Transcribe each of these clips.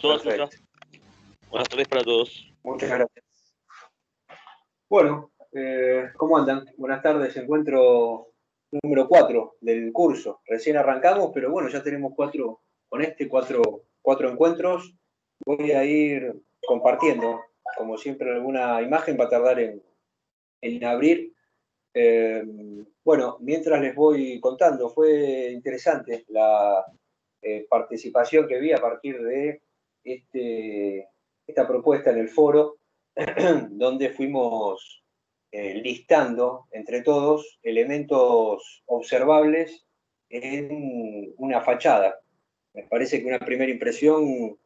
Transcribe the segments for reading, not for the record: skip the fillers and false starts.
Todo escucha. Buenas tardes para todos. Muchas gracias. Bueno, ¿cómo andan? Buenas tardes. Encuentro número 4 del curso. Recién arrancamos, pero bueno, ya tenemos cuatro encuentros. Voy a ir compartiendo, como siempre, alguna imagen. Va a tardar en abrir. Bueno, mientras les voy contando, fue interesante la participación que vi a partir de esta propuesta en el foro, donde fuimos listando entre todos elementos observables en una fachada. Me parece que una primera impresión,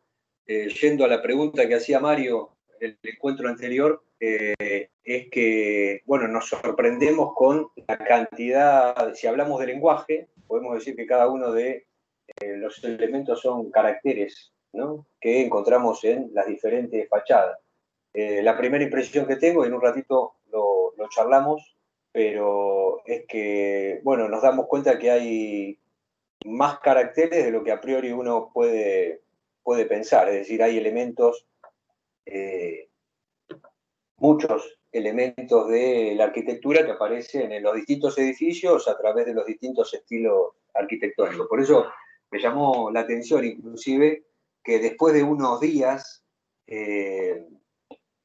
yendo a la pregunta que hacía Mario en el encuentro anterior, es que, bueno, nos sorprendemos con la cantidad, si hablamos de lenguaje, podemos decir que cada uno de los elementos son caracteres, ¿no?, que encontramos en las diferentes fachadas. La primera impresión que tengo, y en un ratito lo charlamos, pero es que, bueno, nos damos cuenta que hay más caracteres de lo que a priori uno puede pensar. Es decir, hay elementos, muchos elementos de la arquitectura que aparecen en los distintos edificios a través de los distintos estilos arquitectónicos. Por eso me llamó la atención, inclusive, que después de unos días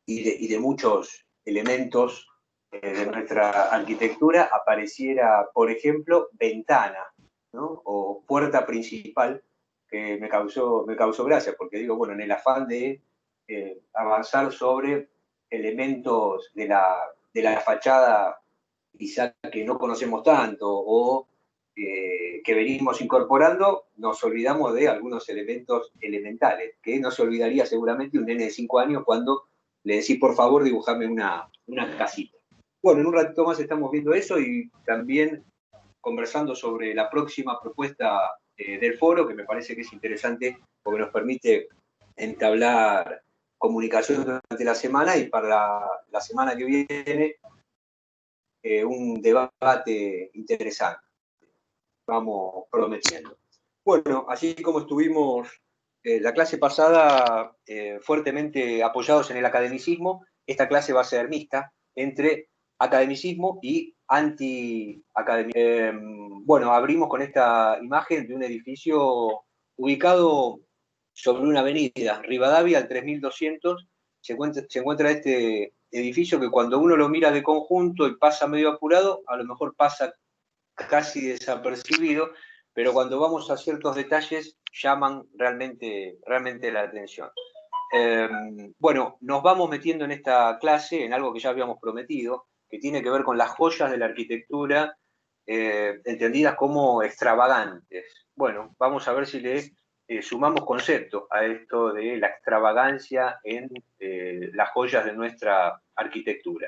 y de muchos elementos de nuestra arquitectura, apareciera, por ejemplo, ventana, ¿no?, o puerta principal, que me causó gracia, porque digo, bueno, en el afán de avanzar sobre elementos de la fachada quizá que no conocemos tanto o que venimos incorporando, nos olvidamos de algunos elementos elementales, que no se olvidaría seguramente un nene de 5 años cuando le decís, por favor, dibujame una casita. Bueno, en un ratito más estamos viendo eso y también conversando sobre la próxima propuesta del foro, que me parece que es interesante porque nos permite entablar comunicación durante la semana, y para la semana que viene un debate interesante. Vamos prometiendo. Bueno, así como estuvimos la clase pasada fuertemente apoyados en el academicismo, esta clase va a ser mixta entre academicismo y anti-academicismo. Bueno, abrimos con esta imagen de un edificio ubicado sobre una avenida, Rivadavia al 3200, se encuentra este edificio que cuando uno lo mira de conjunto y pasa medio apurado, a lo mejor pasa casi desapercibido, pero cuando vamos a ciertos detalles llaman realmente la atención. Bueno, nos vamos metiendo en esta clase en algo que ya habíamos prometido, que tiene que ver con las joyas de la arquitectura, entendidas como extravagantes. Bueno, vamos a ver si le sumamos concepto a esto de la extravagancia en las joyas de nuestra arquitectura.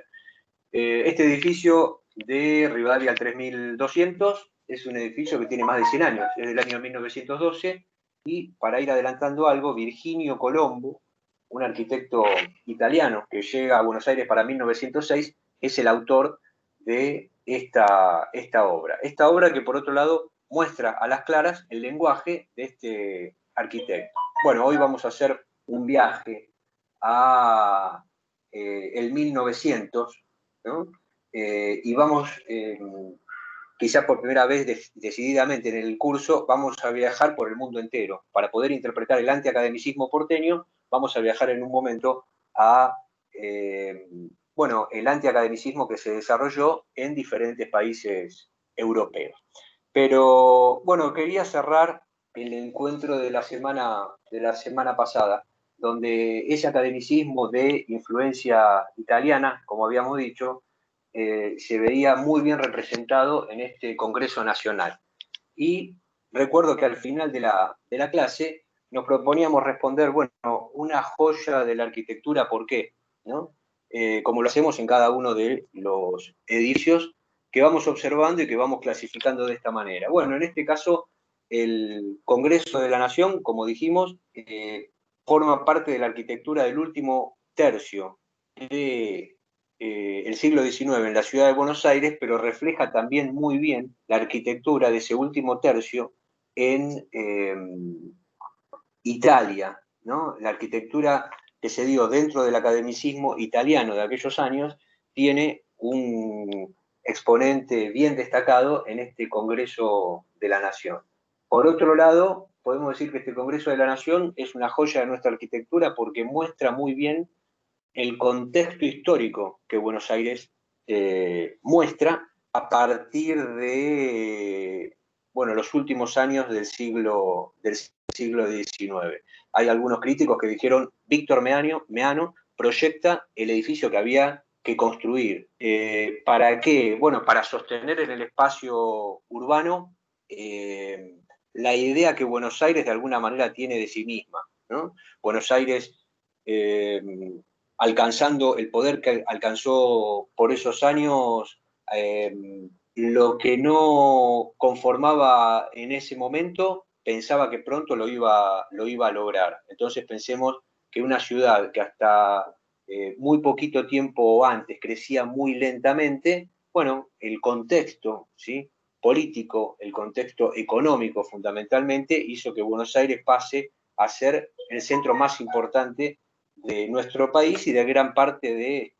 Este edificio de Rivadavia al 3200 es un edificio que tiene más de 100 años, es del año 1912, y para ir adelantando algo, Virginio Colombo, un arquitecto italiano que llega a Buenos Aires para 1906, es el autor de esta obra. Esta obra que, por otro lado, muestra a las claras el lenguaje de este arquitecto. Bueno, hoy vamos a hacer un viaje a el 1900, ¿no? Y vamos, quizá por primera vez decididamente en el curso, vamos a viajar por el mundo entero. Para poder interpretar el antiacademicismo porteño, vamos a viajar en un momento a, bueno, el antiacademicismo que se desarrolló en diferentes países europeos. Pero, bueno, quería cerrar el encuentro de la semana pasada, donde ese academicismo de influencia italiana, como habíamos dicho, se veía muy bien representado en este Congreso Nacional. Y recuerdo que al final de la clase nos proponíamos responder, bueno, una joya de la arquitectura, ¿por qué?, ¿no? Como lo hacemos en cada uno de los edificios que vamos observando y que vamos clasificando de esta manera. Bueno, en este caso, el Congreso de la Nación, como dijimos, forma parte de la arquitectura del último tercio de el siglo XIX en la ciudad de Buenos Aires, pero refleja también muy bien la arquitectura de ese último tercio en Italia, ¿no? La arquitectura que se dio dentro del academicismo italiano de aquellos años tiene un exponente bien destacado en este Congreso de la Nación. Por otro lado, podemos decir que este Congreso de la Nación es una joya de nuestra arquitectura porque muestra muy bien el contexto histórico que Buenos Aires muestra a partir de, bueno, los últimos años del siglo XIX. Hay algunos críticos que dijeron, Víctor Meano proyecta el edificio que había que construir. ¿Para qué? Bueno, para sostener en el espacio urbano la idea que Buenos Aires de alguna manera tiene de sí misma, ¿no? Buenos Aires alcanzando el poder que alcanzó por esos años, lo que no conformaba en ese momento, pensaba que pronto lo iba a lograr. Entonces pensemos que una ciudad que hasta muy poquito tiempo antes crecía muy lentamente, bueno, el contexto, ¿sí?, político, el contexto económico fundamentalmente, hizo que Buenos Aires pase a ser el centro más importante de nuestro país y de gran parte de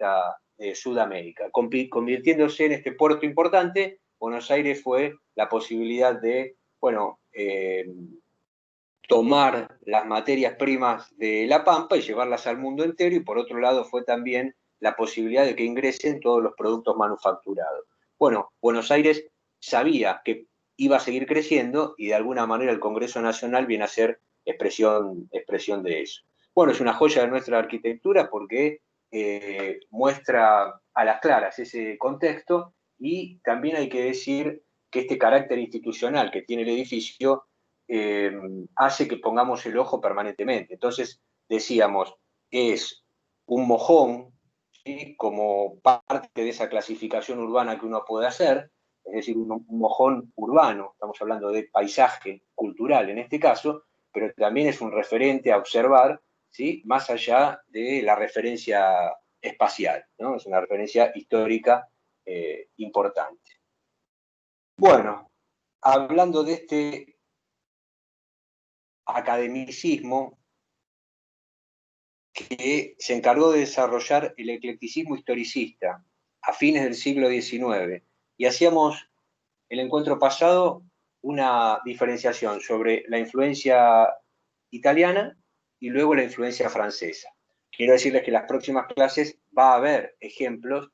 Sudamérica. Convirtiéndose en este puerto importante, Buenos Aires fue la posibilidad de, bueno, tomar las materias primas de La Pampa y llevarlas al mundo entero, y por otro lado fue también la posibilidad de que ingresen todos los productos manufacturados. Bueno, Buenos Aires sabía que iba a seguir creciendo y de alguna manera el Congreso Nacional viene a ser expresión de eso. Bueno, es una joya de nuestra arquitectura porque muestra a las claras ese contexto, y también hay que decir que este carácter institucional que tiene el edificio hace que pongamos el ojo permanentemente. Entonces, decíamos, es un mojón, ¿sí?, como parte de esa clasificación urbana que uno puede hacer, es decir, un mojón urbano, estamos hablando de paisaje cultural en este caso, pero también es un referente a observar, ¿sí?, más allá de la referencia espacial, ¿no? Es una referencia histórica importante. Bueno, hablando de este academicismo que se encargó de desarrollar el eclecticismo historicista a fines del siglo XIX, y hacíamos el encuentro pasado una diferenciación sobre la influencia italiana y luego la influencia francesa. Quiero decirles que en las próximas clases va a haber ejemplos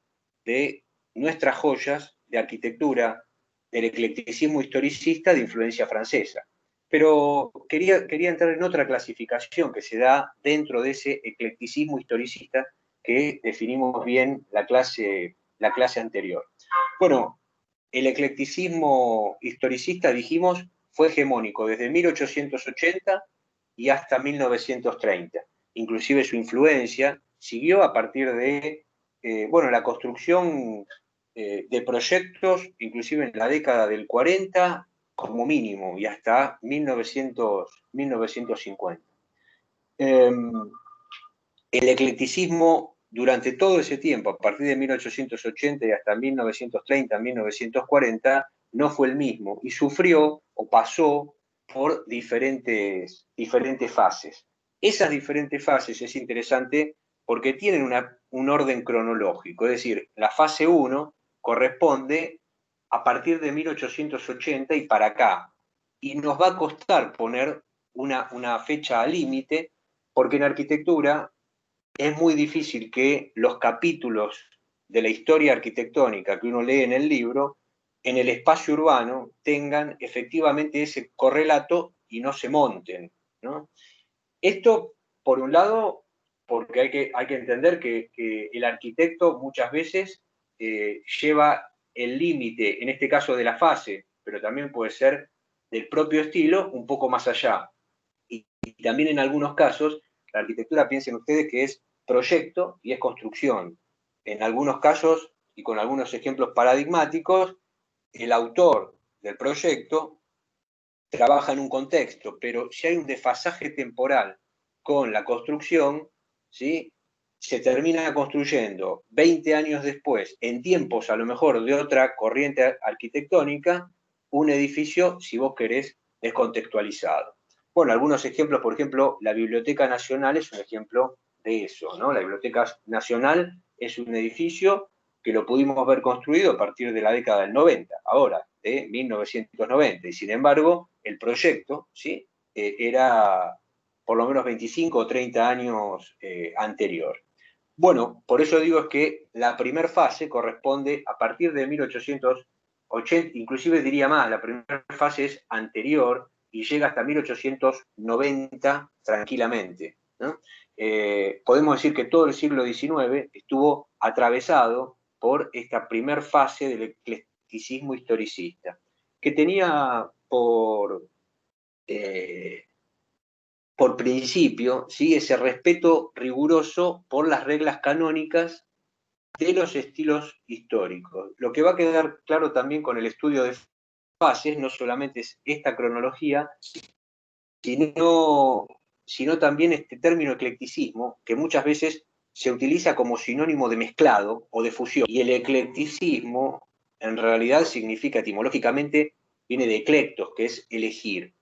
de nuestras joyas de arquitectura, del eclecticismo historicista de influencia francesa. Pero quería entrar en otra clasificación que se da dentro de ese eclecticismo historicista que definimos bien la clase anterior. Bueno, el eclecticismo historicista, dijimos, fue hegemónico desde 1880 y hasta 1930. Inclusive su influencia siguió a partir de bueno, la construcción de proyectos, inclusive en la década del 40 como mínimo, y hasta 1950. El eclecticismo durante todo ese tiempo, a partir de 1880 y hasta 1930, 1940, no fue el mismo y sufrió o pasó por diferentes fases. Esas diferentes fases es interesante porque tienen un orden cronológico, es decir, la fase 1 corresponde a partir de 1880 y para acá, y nos va a costar poner una fecha límite, porque en arquitectura es muy difícil que los capítulos de la historia arquitectónica que uno lee en el libro, en el espacio urbano, tengan efectivamente ese correlato y no se monten, ¿no? Esto, por un lado, porque hay que entender que el arquitecto muchas veces lleva el límite, en este caso de la fase, pero también puede ser del propio estilo, un poco más allá. Y también en algunos casos, la arquitectura, piensen ustedes que es proyecto y es construcción. En algunos casos, y con algunos ejemplos paradigmáticos, el autor del proyecto trabaja en un contexto, pero si hay un desfasaje temporal con la construcción, ¿sí?, se termina construyendo 20 años después, en tiempos a lo mejor de otra corriente arquitectónica, un edificio, si vos querés, descontextualizado. Bueno, algunos ejemplos, por ejemplo, la Biblioteca Nacional es un ejemplo de eso, ¿no? La Biblioteca Nacional es un edificio que lo pudimos ver construido a partir de la década del 90, ahora, de 1990, y sin embargo, el proyecto, ¿sí? Era por lo menos 25 o 30 años anterior. Bueno, por eso digo es que la primera fase corresponde a partir de 1880, inclusive diría más, la primera fase es anterior y llega hasta 1890 tranquilamente, ¿no? Podemos decir que todo el siglo XIX estuvo atravesado por esta primera fase del eclecticismo historicista, que tenía eh, por principio, ¿sí? Ese respeto riguroso por las reglas canónicas de los estilos históricos. Lo que va a quedar claro también con el estudio de fases, no solamente es esta cronología, sino también este término eclecticismo, que muchas veces se utiliza como sinónimo de mezclado o de fusión. Y el eclecticismo en realidad significa etimológicamente, viene de eclectos, que es elegir.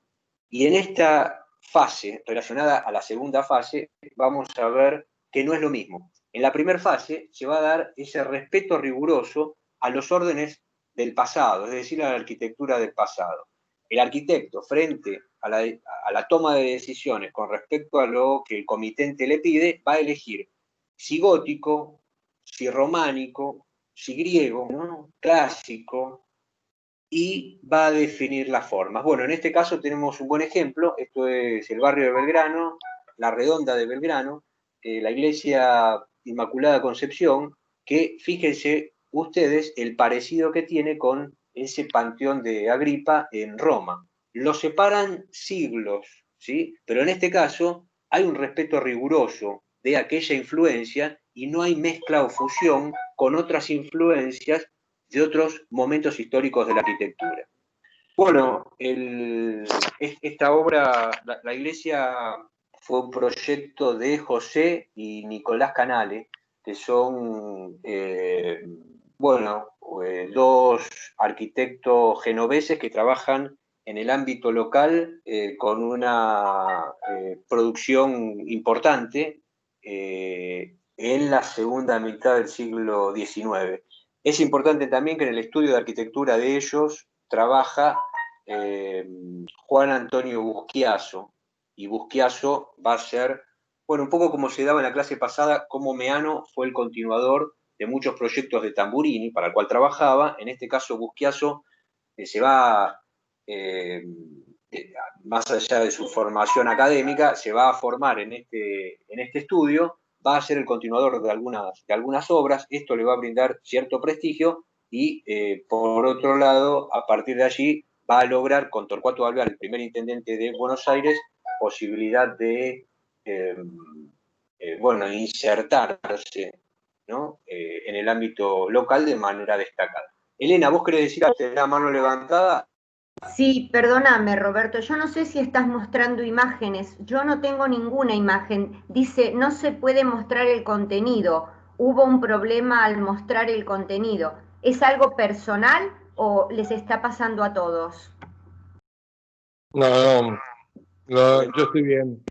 Y en esta fase, relacionada a la segunda fase, vamos a ver que no es lo mismo. En la primera fase se va a dar ese respeto riguroso a los órdenes del pasado, es decir, a la arquitectura del pasado. El arquitecto, frente a la toma de decisiones con respecto a lo que el comitente le pide, va a elegir si gótico, si románico, si griego, ¿no? Clásico, y va a definir las formas. Bueno, en este caso tenemos un buen ejemplo, esto es el barrio de Belgrano, la Redonda de Belgrano, la iglesia Inmaculada Concepción, que fíjense ustedes el parecido que tiene con ese panteón de Agripa en Roma. Los separan siglos, ¿sí? Pero en este caso hay un respeto riguroso de aquella influencia y no hay mezcla o fusión con otras influencias de otros momentos históricos de la arquitectura. Bueno, esta obra, la iglesia fue un proyecto de José y Nicolás Canale, que son, bueno, dos arquitectos genoveses que trabajan en el ámbito local con una producción importante en la segunda mitad del siglo XIX. Es importante también que en el estudio de arquitectura de ellos trabaja Juan Antonio Busquiazo, y Busquiazo va a ser, bueno, un poco como se daba en la clase pasada, como Meano fue el continuador de muchos proyectos de Tamburini, para el cual trabajaba. En este caso, Busquiazo se va, más allá de su formación académica, se va a formar en este estudio, va a ser el continuador de algunas obras, esto le va a brindar cierto prestigio y, por otro lado, a partir de allí, va a lograr con Torcuato Alvear, el primer intendente de Buenos Aires, posibilidad de, bueno, insertarse, ¿no? En el ámbito local de manera destacada. Elena, ¿vos querés decir algo? ¿Tenés la mano levantada? Sí, perdóname, Roberto, yo no sé si estás mostrando imágenes, yo no tengo ninguna imagen. Dice, no se puede mostrar el contenido. Hubo un problema al mostrar el contenido. ¿Es algo personal o les está pasando a todos? No, no, yo estoy bien.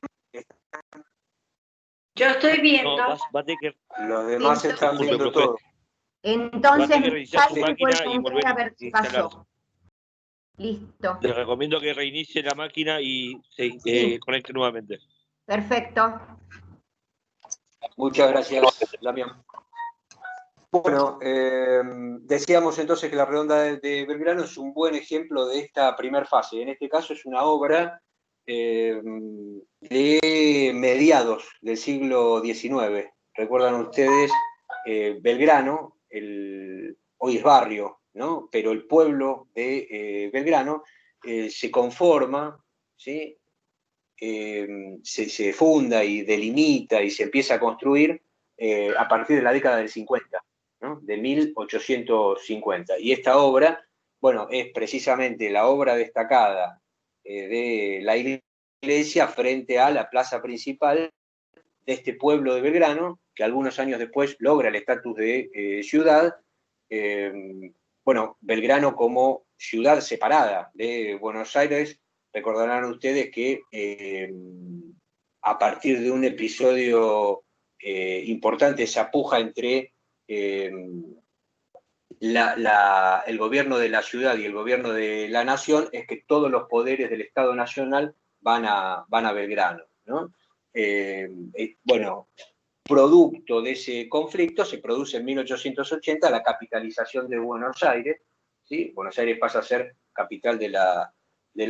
Yo estoy viendo. No, vas a tener que, Los demás están disculpe, viendo profe, todo. va a tener que Entonces, reiniciar su ya máquina y vuelvo volver a a ver qué instalar. pasó. Listo. Le recomiendo que reinicie la máquina y se Sí. conecte nuevamente. Perfecto. Muchas gracias, Damián. Bueno, decíamos entonces que la Redonda de Belgrano es un buen ejemplo de esta primera fase. En este caso es una obra de mediados del siglo XIX. Recuerdan ustedes, Belgrano, hoy es barrio, ¿no? Pero el pueblo de Belgrano se conforma, ¿sí? Se funda y delimita y se empieza a construir a partir de la década del 50, ¿no? De 1850. Y esta obra, bueno, es precisamente la obra destacada de la iglesia frente a la plaza principal de este pueblo de Belgrano, que algunos años después logra el estatus de ciudad. Bueno, Belgrano como ciudad separada de Buenos Aires recordarán ustedes que a partir de un episodio importante, esa puja entre el gobierno de la ciudad y el gobierno de la nación, es que todos los poderes del Estado Nacional van a Belgrano, ¿no? Bueno, producto de ese conflicto se produce en 1880 la capitalización de Buenos Aires, ¿sí? Buenos Aires pasa a ser capital de la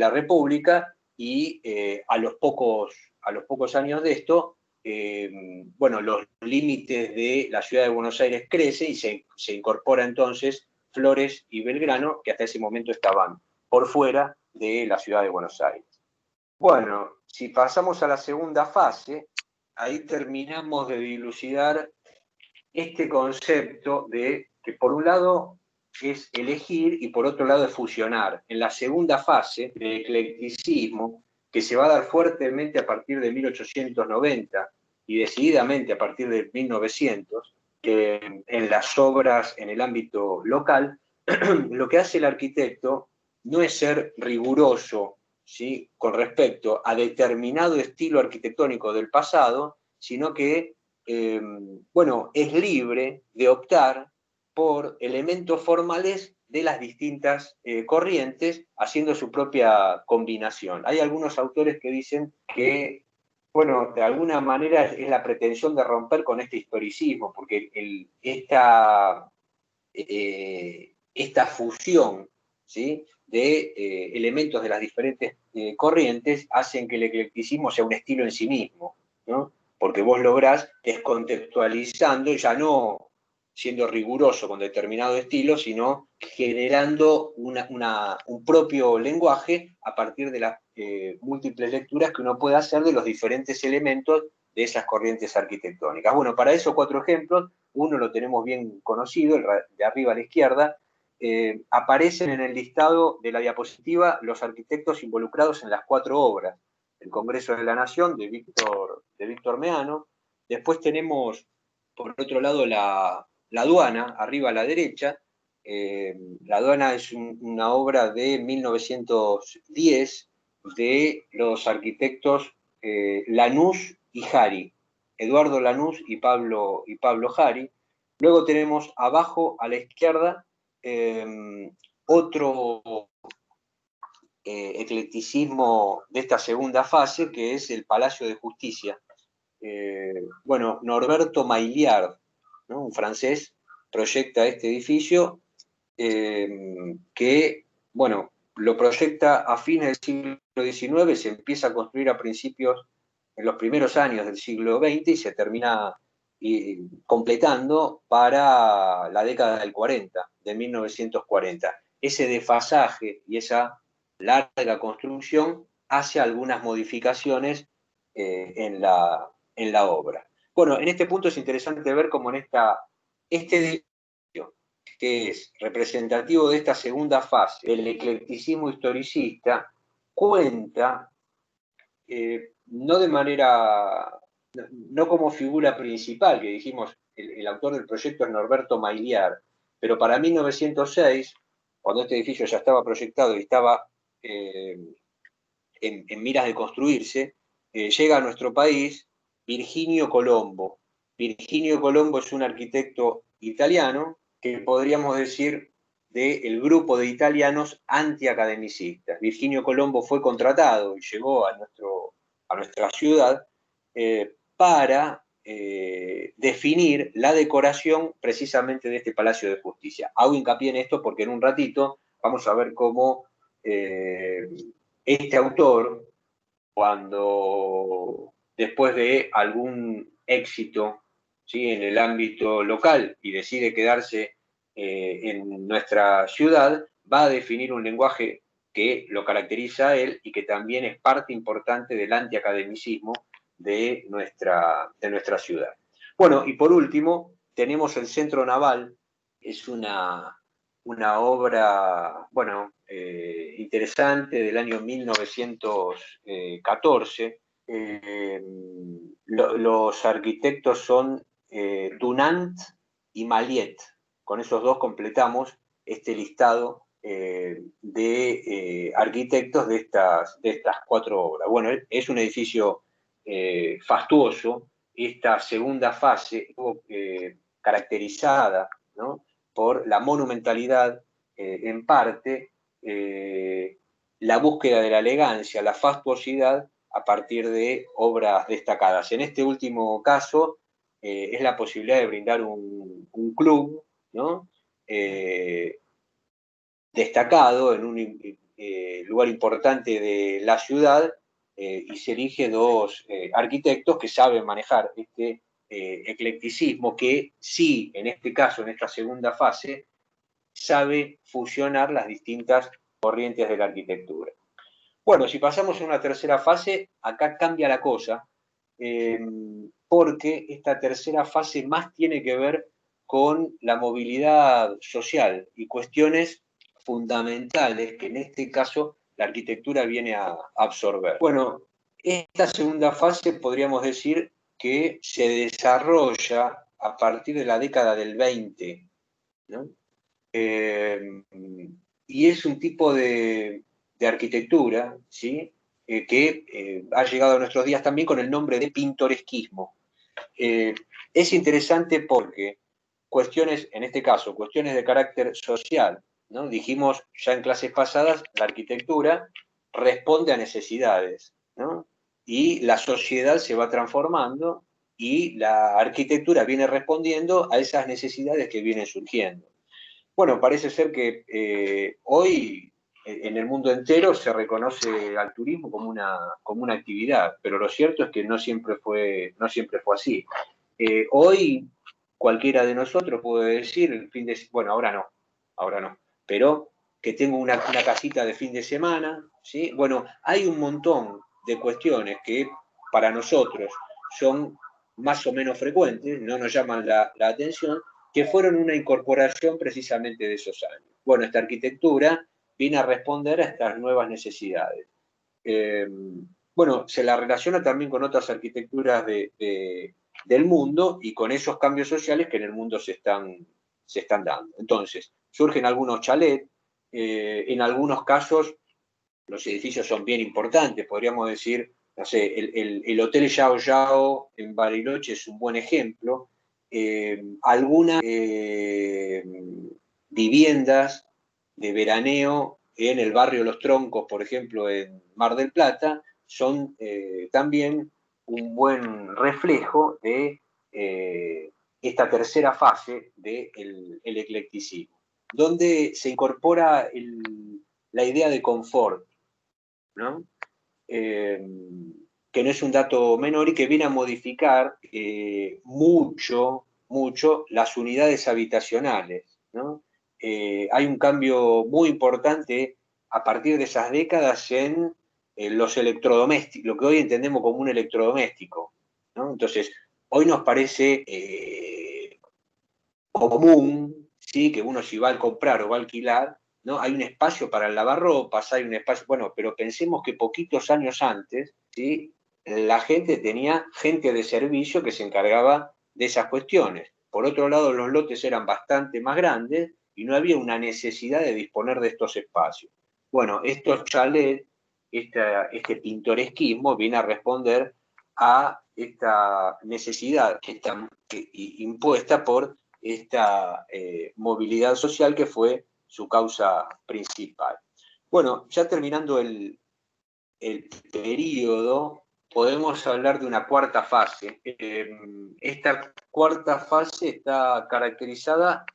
República y a los pocos años de esto, bueno, los límites de la ciudad de Buenos Aires crecen y se incorpora entonces Flores y Belgrano, que hasta ese momento estaban por fuera de la ciudad de Buenos Aires. Bueno, si pasamos a la segunda fase, ahí terminamos de dilucidar este concepto de que por un lado es elegir y por otro lado es fusionar. En la segunda fase del eclecticismo, que se va a dar fuertemente a partir de 1890 y decididamente a partir de 1900, en las obras en el ámbito local, lo que hace el arquitecto no es ser riguroso, ¿sí?, con respecto a determinado estilo arquitectónico del pasado, sino que bueno, es libre de optar por elementos formales de las distintas corrientes, haciendo su propia combinación. Hay algunos autores que dicen que, bueno, de alguna manera es la pretensión de romper con este historicismo, porque esta fusión, ¿sí?, de elementos de las diferentes corrientes hacen que el eclecticismo sea un estilo en sí mismo, ¿no? Porque vos lográs descontextualizando, ya no siendo riguroso con determinado estilo, sino generando un propio lenguaje a partir de las múltiples lecturas que uno puede hacer de los diferentes elementos de esas corrientes arquitectónicas. Bueno, para eso 4 ejemplos. Uno lo tenemos bien conocido, el de arriba a la izquierda. Aparecen en el listado de la diapositiva los arquitectos involucrados en las 4 obras. El Congreso de la Nación, de Víctor Meano. Después tenemos, por otro lado, la aduana, arriba a la derecha. La aduana es una obra de 1910 de los arquitectos Lanús y Jari, Eduardo Lanús y Pablo Jari. Luego tenemos abajo a la izquierda otro eclecticismo de esta segunda fase, que es el Palacio de Justicia. Bueno, Norberto Maillard, ¿no?, un francés, proyecta este edificio que, bueno, lo proyecta a fines del siglo XIX, se empieza a construir a principios, en los primeros años del siglo XX, y se termina completando para la década del 40, de 1940. Ese desfasaje y esa larga construcción hace algunas modificaciones en la obra. Bueno, en este punto es interesante ver cómo en este edificio, que es representativo de esta segunda fase del eclecticismo historicista, cuenta, no de manera, no como figura principal, que dijimos, el autor del proyecto es Norberto Maillard, pero para 1906, cuando este edificio ya estaba proyectado y estaba en miras de construirse, llega a nuestro país Virginio Colombo. Virginio Colombo es un arquitecto italiano que podríamos decir del grupo de italianos antiacademicistas. Virginio Colombo fue contratado y llegó a nuestra ciudad para definir la decoración precisamente de este Palacio de Justicia. Hago hincapié en esto porque en un ratito vamos a ver cómo este autor, cuando después de algún éxito, ¿sí?, en el ámbito local y decide quedarse en nuestra ciudad, va a definir un lenguaje que lo caracteriza a él y que también es parte importante del antiacademicismo de nuestra ciudad. Bueno, y por último, tenemos el Centro Naval. Es una obra, bueno, interesante, del año 1914. Los arquitectos son Dunant y Maliet. Con esos dos completamos este listado de arquitectos de estas 4 obras. Bueno, es un edificio fastuoso. Esta segunda fase estuvo caracterizada, ¿no?, por la monumentalidad, en parte, la búsqueda de la elegancia, la fastuosidad a partir de obras destacadas. En este último caso, es la posibilidad de brindar un club, ¿no?, destacado en un lugar importante de la ciudad, y se elige 2 arquitectos que saben manejar este eclecticismo, que sí, en este caso, en esta segunda fase, sabe fusionar las distintas corrientes de la arquitectura. Bueno, si pasamos a una tercera fase, acá cambia la cosa, porque esta tercera fase más tiene que ver con la movilidad social y cuestiones fundamentales que en este caso la arquitectura viene a absorber. Bueno, esta segunda fase podríamos decir que se desarrolla a partir de la década del 20, ¿no? Y es un tipo de arquitectura, ¿sí?, que ha llegado a nuestros días también con el nombre de pintoresquismo. Es interesante porque cuestiones, en este caso, cuestiones de carácter social, ¿no? Dijimos ya en clases pasadas, la arquitectura responde a necesidades, ¿no? Y la sociedad se va transformando y la arquitectura viene respondiendo a esas necesidades que vienen surgiendo. Bueno, parece ser que hoy en el mundo entero se reconoce al turismo como una actividad, pero lo cierto es que no siempre fue así. Hoy cualquiera de nosotros puede decir, bueno, ahora no, pero que tengo una casita de fin de semana, ¿sí? Bueno, hay un montón de cuestiones que para nosotros son más o menos frecuentes, no nos llaman la atención, que fueron una incorporación precisamente de esos años. Bueno, esta arquitectura viene a responder a estas nuevas necesidades. Bueno, se la relaciona también con otras arquitecturas del mundo y con esos cambios sociales que en el mundo se están dando. Entonces, surgen algunos chalets, en algunos casos los edificios son bien importantes, podríamos decir, no sé, el Hotel Yao Yao en Bariloche es un buen ejemplo. Algunas viviendas de veraneo en el barrio Los Troncos, por ejemplo, en Mar del Plata, son también un buen reflejo de esta tercera fase del eclecticismo, donde se incorpora la idea de confort, ¿no? Que no es un dato menor y que viene a modificar mucho las unidades habitacionales, ¿no? Hay un cambio muy importante a partir de esas décadas en los electrodomésticos, lo que hoy entendemos como un electrodoméstico, ¿no? Entonces, hoy nos parece común, ¿sí?, que uno si va a comprar o va a alquilar, ¿no?, hay un espacio para el lavarropas, hay un espacio, bueno, pero pensemos que poquitos años antes, ¿sí?, la gente tenía gente de servicio que se encargaba de esas cuestiones. Por otro lado, los lotes eran bastante más grandes y no había una necesidad de disponer de estos espacios. Bueno, estos chalets, este pintoresquismo viene a responder a esta necesidad que está impuesta por esta movilidad social que fue su causa principal. Bueno, ya terminando el periodo, podemos hablar de una cuarta fase. Esta cuarta fase está caracterizada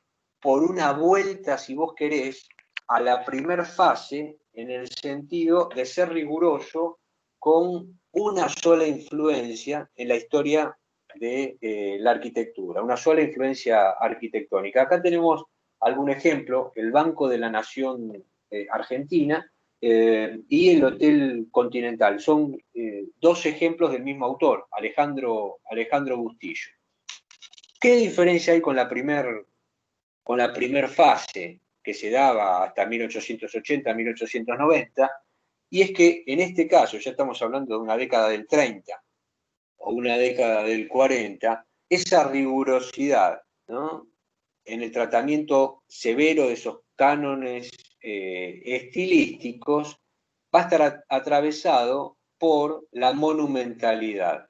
por una vuelta, si vos querés, a la primera fase en el sentido de ser riguroso con una sola influencia en la historia de la arquitectura, una sola influencia arquitectónica. Acá tenemos algún ejemplo, el Banco de la Nación Argentina y el Hotel Continental. Son 2 ejemplos del mismo autor, Alejandro Bustillo. ¿Qué diferencia hay con la primer fase que se daba hasta 1880, 1890? Y es que en este caso, ya estamos hablando de una década del 30 o una década del 40, esa rigurosidad, ¿no?, en el tratamiento severo de esos cánones estilísticos, va a estar atravesado por la monumentalidad.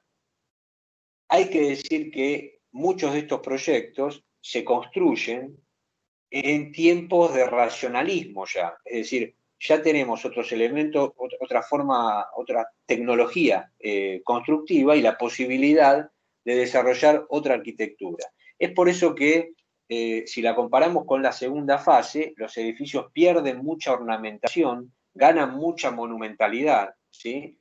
Hay que decir que muchos de estos proyectos se construyen en tiempos de racionalismo ya, es decir, ya tenemos otros elementos, otra forma, otra tecnología constructiva y la posibilidad de desarrollar otra arquitectura. Es por eso que si la comparamos con la segunda fase, los edificios pierden mucha ornamentación, ganan mucha monumentalidad, ¿sí?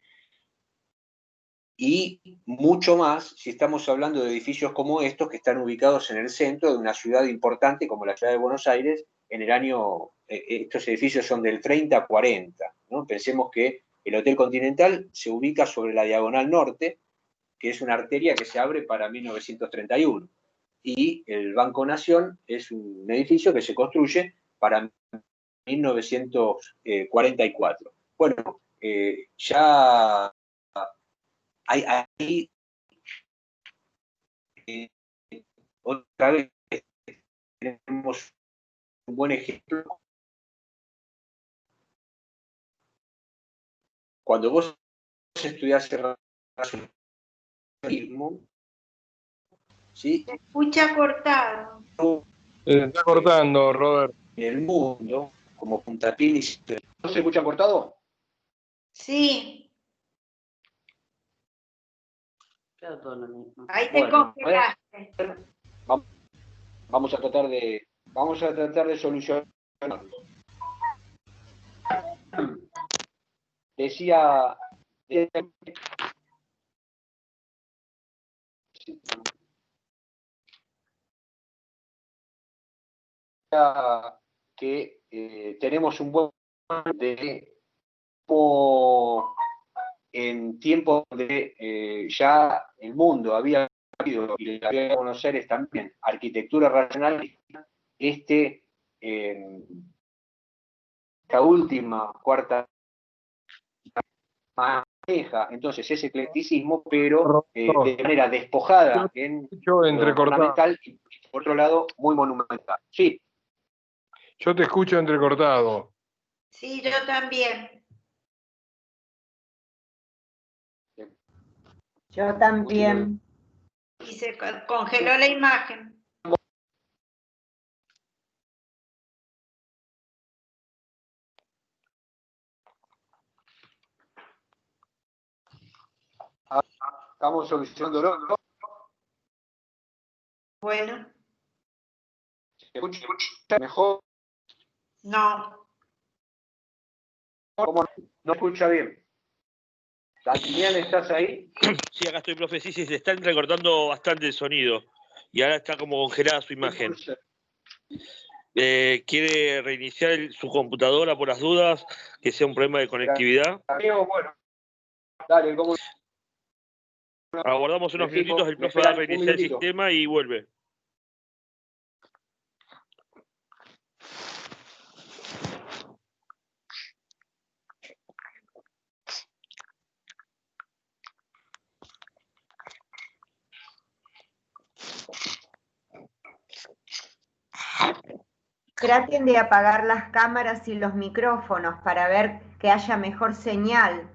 Y mucho más si estamos hablando de edificios como estos que están ubicados en el centro de una ciudad importante como la ciudad de Buenos Aires. En el año, estos edificios son del 30 a 40, ¿no? Pensemos que el Hotel Continental se ubica sobre la Diagonal Norte, que es una arteria que se abre para 1931, y el Banco Nación es un edificio que se construye para 1944. Bueno, ya hay otra vez tenemos un buen ejemplo. Cuando vos estudiás racionalismo, ¿sí? Se escucha cortado. Se está cortando, Robert. En el mundo, como puntapié, ¿no se escucha cortado? Sí. Ahí te Bueno, congelaste. Vamos a tratar de solucionarlo. Decía que tenemos un buen de en tiempos donde ya el mundo había habido, y la ciudad de Buenos Aires también, arquitectura racionalista, esta última, cuarta, maneja entonces ese eclecticismo, pero de manera despojada en lo ornamental y, por otro lado, muy monumental. Sí. Yo te escucho entrecortado. Sí, yo también. Yo también. Y se congeló la imagen. Estamos solucionándolo, ¿no? Bueno. ¿Se escucha mejor? No. ¿Cómo no escucha bien? Daniel, ¿estás ahí? Sí, acá estoy, profe. Sí, se está entrecortando bastante el sonido. Y ahora está como congelada su imagen. ¿Quiere reiniciar su computadora por las dudas? Que sea un problema de conectividad. Amigo, bueno. Dale, ¿cómo? Aguardamos unos minutitos, el profe va a reiniciar el sistema y vuelve. Traten de apagar las cámaras y los micrófonos para ver que haya mejor señal.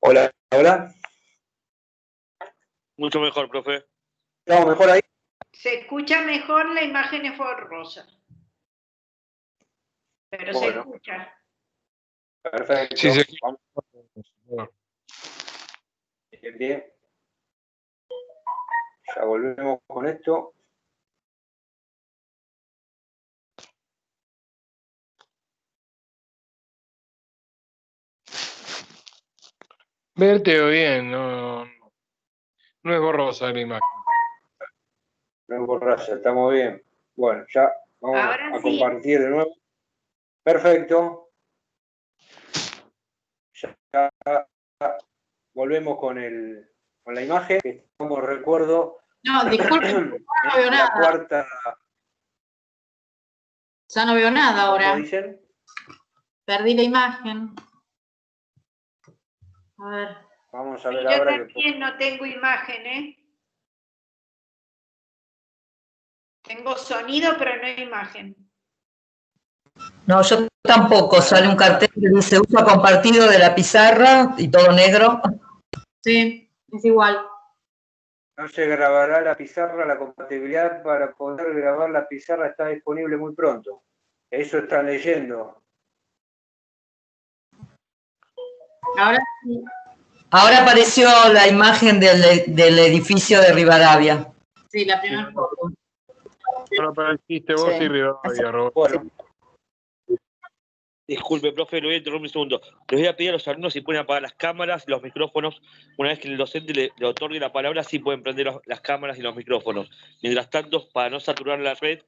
Hola, ¿ahora? Mucho mejor, profe. ¿Estamos mejor ahí? Se escucha mejor, la imagen es borrosa. Pero bueno, se escucha. Perfecto. Sí, sí. Vamos. Bien, bien. Ya volvemos con esto. Verte bien, no es borrosa la imagen. No es borracha, estamos bien. Bueno, ya vamos Ahora a sí. compartir de nuevo. Perfecto. Ya volvemos con la imagen. Como recuerdo, No, disculpe, no veo la nada. cuarta. Ya no veo nada ¿Cómo ahora. dicen? Perdí la imagen. A ver. Vamos a ver Yo ahora también no tengo imagen, ¿eh? Tengo sonido, pero no imagen. No, yo tampoco. Sale un cartel que dice uso compartido de la pizarra y todo negro. Sí, es igual. no se grabará la pizarra. La compatibilidad para poder grabar la pizarra está disponible muy pronto. Eso están leyendo. Ahora sí. Ahora apareció la imagen del edificio de Rivadavia. Sí, la primera foto. Ahora apareciste vos Sí. y Rivadavia, Roberto. Bueno, Disculpe, profe, lo voy a interrumpir un segundo. Les voy a pedir a los alumnos si pueden apagar las cámaras y los micrófonos. Una vez que el docente le otorgue la palabra, sí pueden prender las cámaras y los micrófonos. Mientras tanto, para no saturar la red,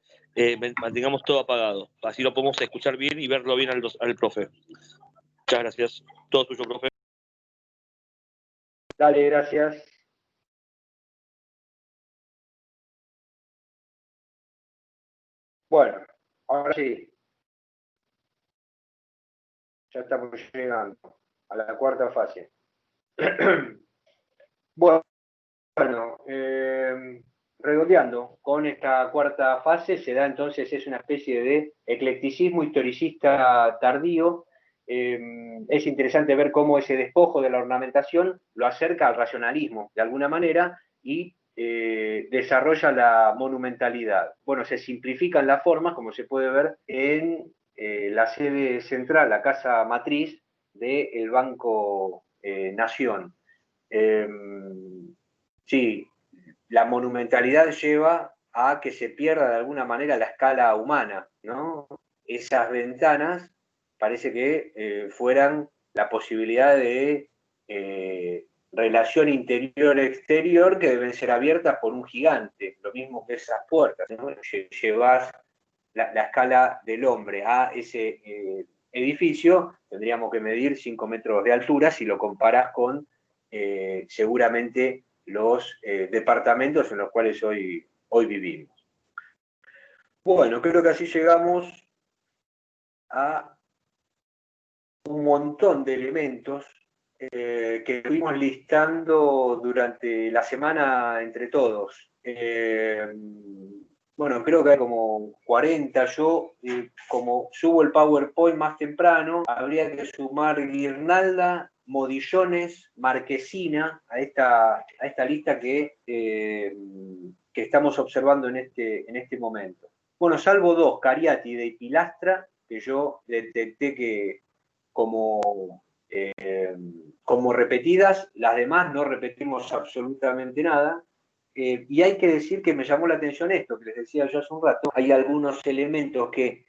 mantengamos todo apagado. Así lo podemos escuchar bien y verlo bien al profe. Muchas gracias. Todo suyo, profe. dale, gracias. Bueno, ahora sí. Ya estamos llegando a la cuarta fase. Bueno, redondeando con esta cuarta fase, se da entonces, es una especie de eclecticismo historicista tardío. Es interesante ver cómo ese despojo de la ornamentación lo acerca al racionalismo, de alguna manera, y desarrolla la monumentalidad. Bueno, se simplifican las formas, como se puede ver en la sede central, la casa matriz del Banco Nación. Sí, la monumentalidad lleva a que se pierda de alguna manera la escala humana, ¿no? Esas ventanas parece que fueran la posibilidad de relación interior-exterior que deben ser abiertas por un gigante, lo mismo que esas puertas, ¿no? Llevas la escala del hombre a ese edificio, tendríamos que medir 5 metros de altura si lo comparas con seguramente los departamentos en los cuales hoy vivimos. Bueno, creo que así llegamos a un montón de elementos que fuimos listando durante la semana entre todos. Bueno, creo que hay como 40. Yo, como subo el PowerPoint más temprano, habría que sumar guirnalda, modillones, marquesina a esta lista que estamos observando en este momento. Bueno, salvo dos, cariátide y pilastra, que yo detecté que como repetidas, las demás no repetimos absolutamente nada. Y hay que decir que me llamó la atención esto, que les decía yo hace un rato, hay algunos elementos que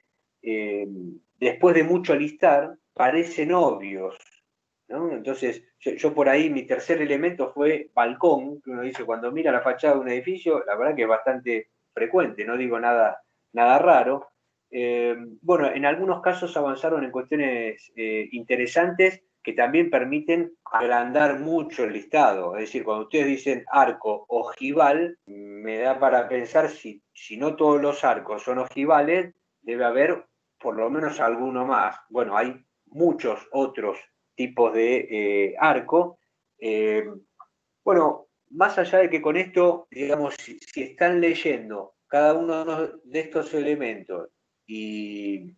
después de mucho listar parecen obvios, ¿no? Entonces, yo por ahí, mi tercer elemento fue balcón, que uno dice, cuando mira la fachada de un edificio, la verdad que es bastante frecuente, no digo nada raro. Bueno, en algunos casos avanzaron en cuestiones interesantes que también permiten agrandar mucho el listado. Es decir, cuando ustedes dicen arco ojival, me da para pensar si no todos los arcos son ojivales, debe haber por lo menos alguno más. Bueno, hay muchos otros tipos de arco. Bueno, más allá de que con esto, digamos, si están leyendo cada uno de estos elementos y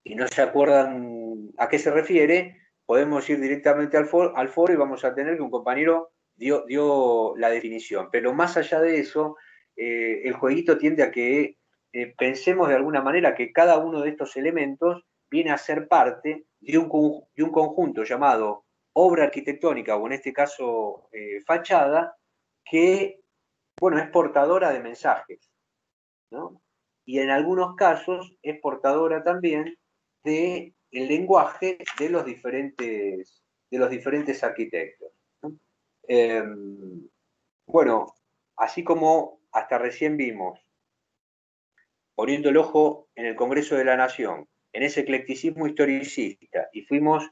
no se acuerdan a qué se refiere, podemos ir directamente al foro y vamos a tener que un compañero dio la definición. Pero más allá de eso, el jueguito tiende a que pensemos de alguna manera que cada uno de estos elementos viene a ser parte de un conjunto llamado obra arquitectónica, o en este caso fachada, que, bueno, es portadora de mensajes, ¿no? Y en algunos casos es portadora también del lenguaje de los diferentes arquitectos, ¿no? Bueno, así como hasta recién vimos, poniendo el ojo en el Congreso de la Nación, en ese eclecticismo historicista, y fuimos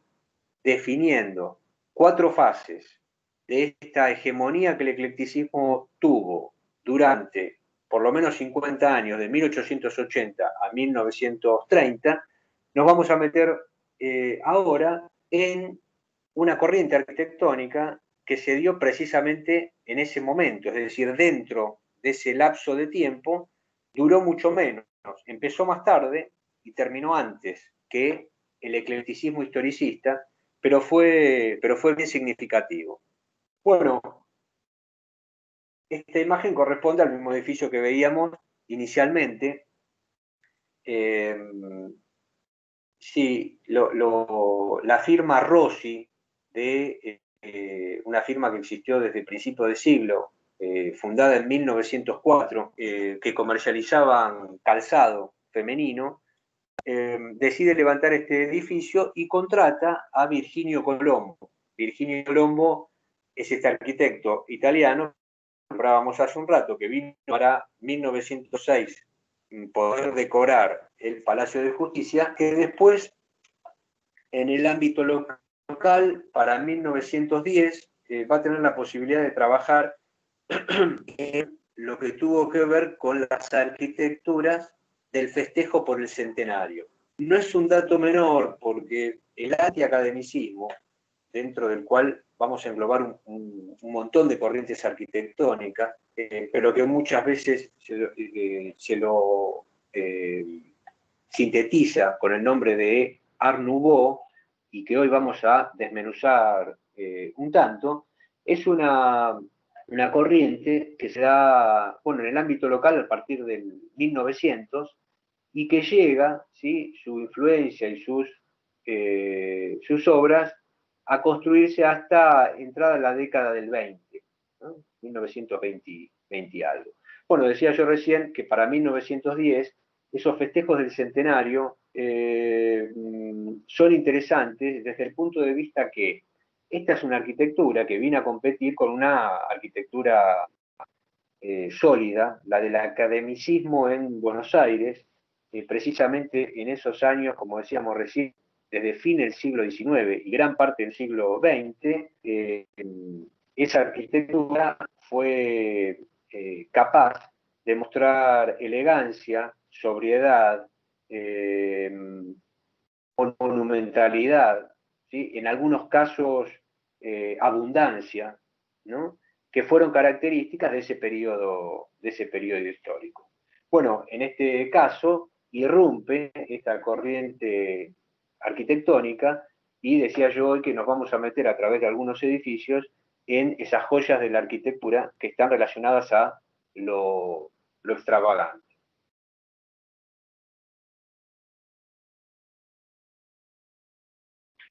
definiendo 4 fases de esta hegemonía que el eclecticismo tuvo durante por lo menos 50 años, de 1880 a 1930, nos vamos a meter ahora en una corriente arquitectónica que se dio precisamente en ese momento, es decir, dentro de ese lapso de tiempo, duró mucho menos, empezó más tarde y terminó antes que el eclecticismo historicista, pero fue bien significativo. Bueno, esta imagen corresponde al mismo edificio que veíamos inicialmente. Sí, la firma Rossi, de una firma que existió desde principios de siglo, fundada en 1904, que comercializaban calzado femenino, decide levantar este edificio y contrata a Virginio Colombo. Virginio Colombo es este arquitecto italiano que hablábamos hace un rato, que vino para 1906 poder decorar el Palacio de Justicia, que después, en el ámbito local, para 1910, va a tener la posibilidad de trabajar en lo que tuvo que ver con las arquitecturas del festejo por el centenario. No es un dato menor, porque el antiacademicismo, dentro del cual vamos a englobar un montón de corrientes arquitectónicas, pero que muchas veces se lo sintetiza con el nombre de Art Nouveau, y que hoy vamos a desmenuzar un tanto, es una corriente que se da, bueno, en el ámbito local a partir del 1900, y que llega, ¿sí?, su influencia y sus obras a construirse hasta entrada la década del 20, ¿no? 1920 y algo. Bueno, decía yo recién que para 1910 esos festejos del centenario son interesantes desde el punto de vista que esta es una arquitectura que viene a competir con una arquitectura sólida, la del academicismo en Buenos Aires, precisamente en esos años, como decíamos recién, desde fin del siglo XIX y gran parte del siglo XX, esa arquitectura fue capaz de mostrar elegancia, sobriedad, monumentalidad, ¿sí?, en algunos casos abundancia, ¿no?, que fueron características de ese periodo histórico. Bueno, en este caso irrumpe esta corriente arquitectónica, y decía yo hoy que nos vamos a meter a través de algunos edificios en esas joyas de la arquitectura que están relacionadas a lo extravagante.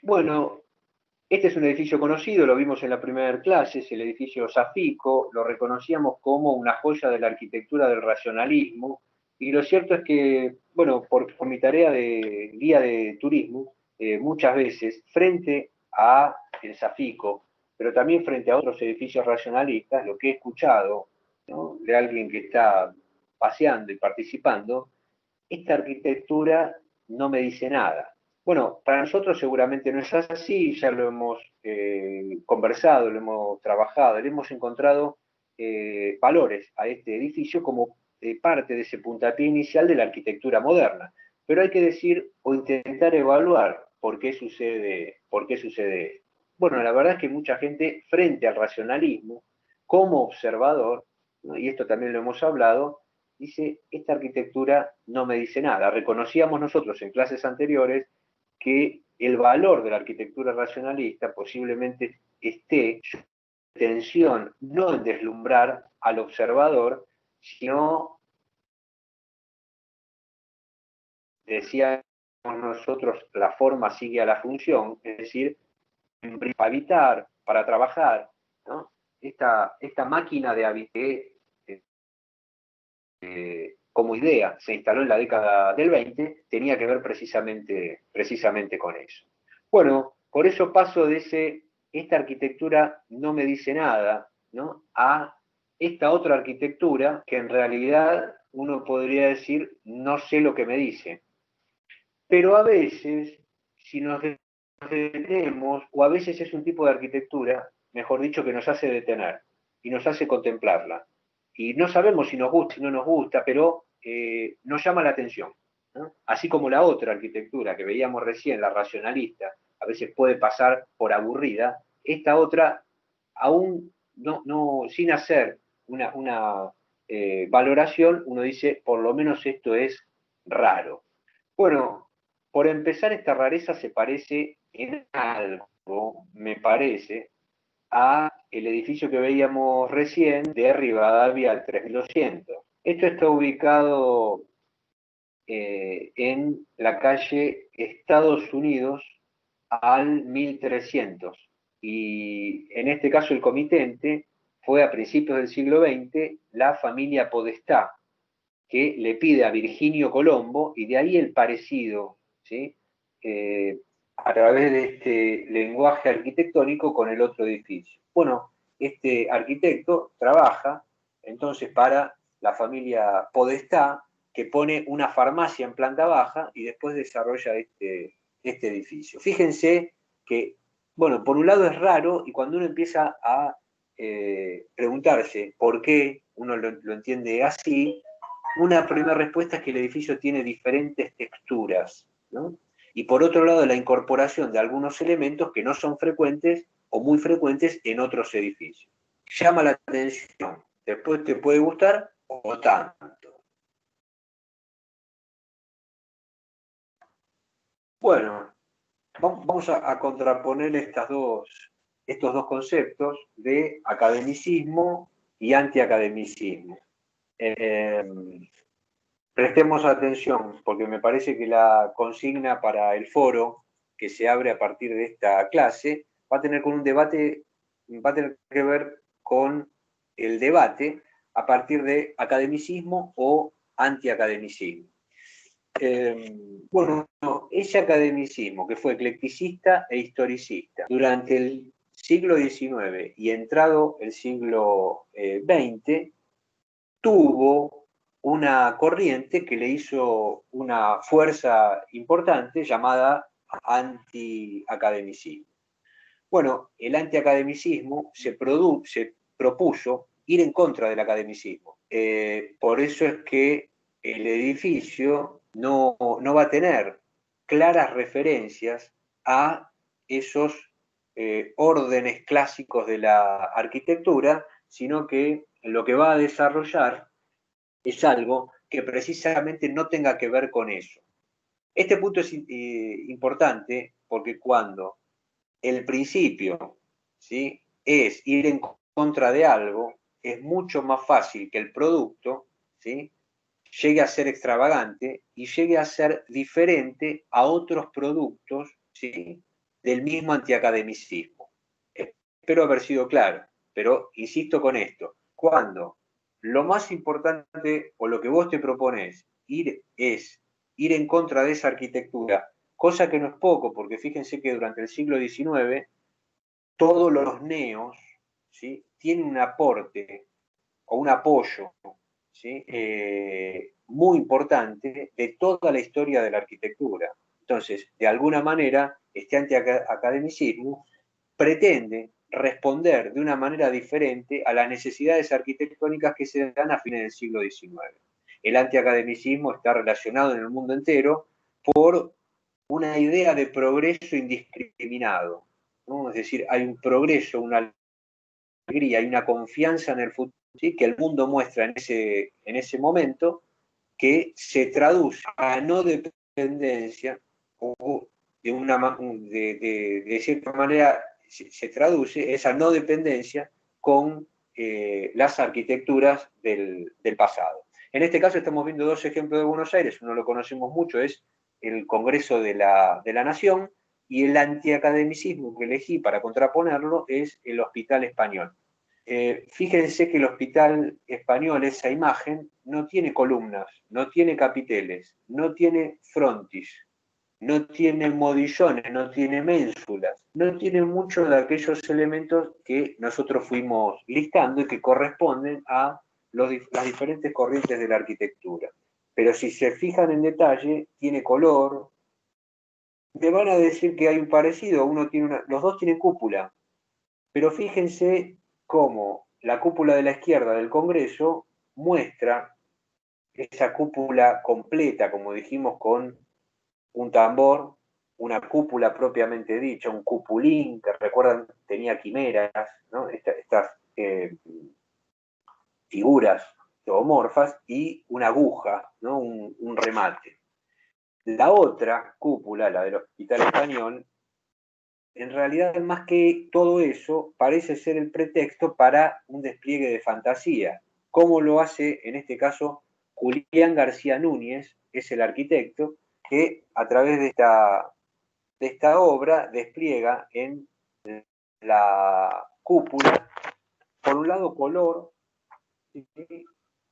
Bueno, este es un edificio conocido, lo vimos en la primera clase, es el edificio Safico, lo reconocíamos como una joya de la arquitectura del racionalismo, y lo cierto es que, bueno, por mi tarea de guía de turismo, muchas veces, frente a el Safico, pero también frente a otros edificios racionalistas, lo que he escuchado, ¿no?, de alguien que está paseando y participando, esta arquitectura no me dice nada. Bueno, para nosotros seguramente no es así, ya lo hemos conversado, lo hemos trabajado, le hemos encontrado valores a este edificio como parte de ese puntapié inicial de la arquitectura moderna. Pero hay que decir o intentar evaluar por qué sucede esto. Bueno, la verdad es que mucha gente, frente al racionalismo, como observador, ¿no?, y esto también lo hemos hablado, dice, esta arquitectura no me dice nada. Reconocíamos nosotros en clases anteriores que el valor de la arquitectura racionalista posiblemente esté en tensión, no en deslumbrar al observador, sino, decía nosotros, la forma sigue a la función, es decir, para habitar, para trabajar, ¿no? Esta máquina de habitar, como idea se instaló en la década del 20, tenía que ver precisamente con eso. Bueno, por eso paso de esta arquitectura no me dice nada, ¿no?, a esta otra arquitectura que en realidad uno podría decir no sé lo que me dice. Pero a veces, si nos detenemos, o a veces es un tipo de arquitectura, mejor dicho, que nos hace detener y nos hace contemplarla. Y no sabemos si nos gusta, si no nos gusta, pero nos llama la atención, ¿no? Así como la otra arquitectura que veíamos recién, la racionalista, a veces puede pasar por aburrida, esta otra, aún sin hacer una valoración, uno dice, por lo menos esto es raro. Bueno, por empezar, esta rareza se parece en algo, me parece, a el edificio que veíamos recién de Rivadavia al 3200. Esto está ubicado en la calle Estados Unidos al 1300. Y en este caso el comitente fue a principios del siglo XX la familia Podestá, que le pide a Virginio Colombo, y de ahí el parecido, ¿sí?, a través de este lenguaje arquitectónico con el otro edificio. Bueno, este arquitecto trabaja entonces para la familia Podestá, que pone una farmacia en planta baja y después desarrolla este edificio. Fíjense que, bueno, por un lado es raro, y cuando uno empieza a preguntarse por qué uno lo entiende así, una primera respuesta es que el edificio tiene diferentes texturas, ¿no? Y por otro lado, la incorporación de algunos elementos que no son frecuentes o muy frecuentes en otros edificios. Llama la atención. Después te puede gustar o tanto. Bueno, vamos a contraponer estos dos conceptos de academicismo y antiacademicismo. Prestemos atención, porque me parece que la consigna para el foro que se abre a partir de esta clase va a tener que ver con el debate a partir de academicismo o antiacademicismo. Bueno, ese academicismo que fue eclecticista e historicista durante el siglo XIX y entrado el siglo XX, tuvo una corriente que le hizo una fuerza importante llamada antiacademicismo. Bueno, el antiacademicismo se propuso ir en contra del academicismo. Por eso es que el edificio no va a tener claras referencias a esos órdenes clásicos de la arquitectura, sino que lo que va a desarrollar es algo que precisamente no tenga que ver con eso. Este punto es importante porque cuando el principio, ¿sí?, es ir en contra de algo, es mucho más fácil que el producto, ¿sí?, llegue a ser extravagante y llegue a ser diferente a otros productos, ¿sí?, del mismo antiacademicismo. Espero haber sido claro, pero insisto con esto. Cuando lo más importante o lo que vos te propones es ir en contra de esa arquitectura, cosa que no es poco, porque fíjense que durante el siglo XIX todos los neos, ¿sí?, tienen un aporte o un apoyo, ¿sí?, muy importante de toda la historia de la arquitectura. Entonces, de alguna manera, este antiacademicismo pretende responder de una manera diferente a las necesidades arquitectónicas que se dan a fines del siglo XIX. El antiacademicismo está relacionado en el mundo entero por una idea de progreso indiscriminado, ¿no? Es decir, hay un progreso, una alegría, hay una confianza en el futuro, ¿sí?, que el mundo muestra en ese momento, que se traduce a no dependencia o de cierta manera se traduce esa no dependencia con las arquitecturas del pasado. En este caso estamos viendo dos ejemplos de Buenos Aires, uno lo conocemos mucho, es el Congreso de la Nación, y el antiacademicismo que elegí para contraponerlo es el Hospital Español. Fíjense que el Hospital Español, esa imagen, no tiene columnas, no tiene capiteles, no tiene frontis, no tiene modillones, no tiene ménsulas, no tiene muchos de aquellos elementos que nosotros fuimos listando y que corresponden a las diferentes corrientes de la arquitectura. Pero si se fijan en detalle, tiene color. Me van a decir que hay un parecido, los dos tienen cúpula, pero fíjense cómo la cúpula de la izquierda del Congreso muestra esa cúpula completa, como dijimos, con un tambor, una cúpula propiamente dicha, un cupulín, que recuerdan tenía quimeras, ¿no? Estas figuras zoomorfas, y una aguja, ¿no? un remate. La otra cúpula, la del Hospital Español, en realidad, más que todo eso, parece ser el pretexto para un despliegue de fantasía. ¿Cómo lo hace, en este caso, Julián García Núñez, es el arquitecto, que a través de esta obra despliega en la cúpula, por un lado, color, ¿sí?,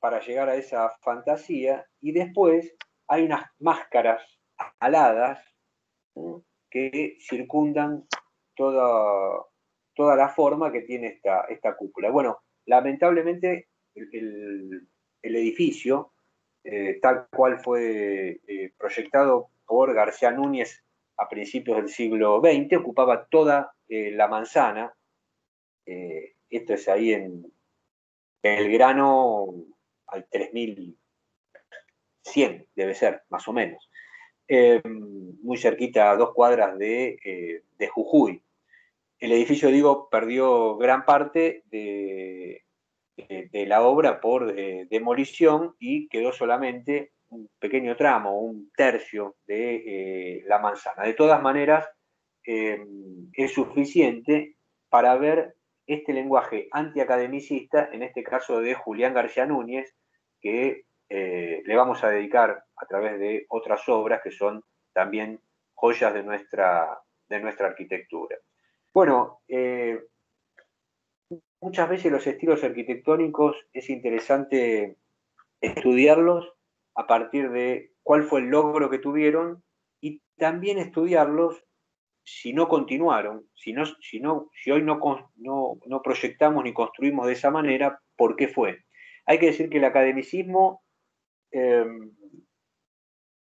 para llegar a esa fantasía, y después hay unas máscaras aladas, ¿sí?, que circundan toda la forma que tiene esta cúpula. Bueno, lamentablemente el edificio, tal cual fue proyectado por García Núñez a principios del siglo XX, ocupaba toda la manzana. Esto es ahí en Belgrano, al 3100, debe ser, más o menos. Muy cerquita, a 2 cuadras de Jujuy. El edificio, digo, perdió gran parte de la obra por demolición, y quedó solamente un pequeño tramo, un tercio de la manzana. De todas maneras, es suficiente para ver este lenguaje antiacademicista, en este caso de Julián García Núñez, que le vamos a dedicar a través de otras obras que son también joyas de nuestra arquitectura. Bueno, muchas veces los estilos arquitectónicos es interesante estudiarlos a partir de cuál fue el logro que tuvieron, y también estudiarlos si no continuaron, si hoy no proyectamos ni construimos de esa manera, ¿por qué fue? Hay que decir que el academicismo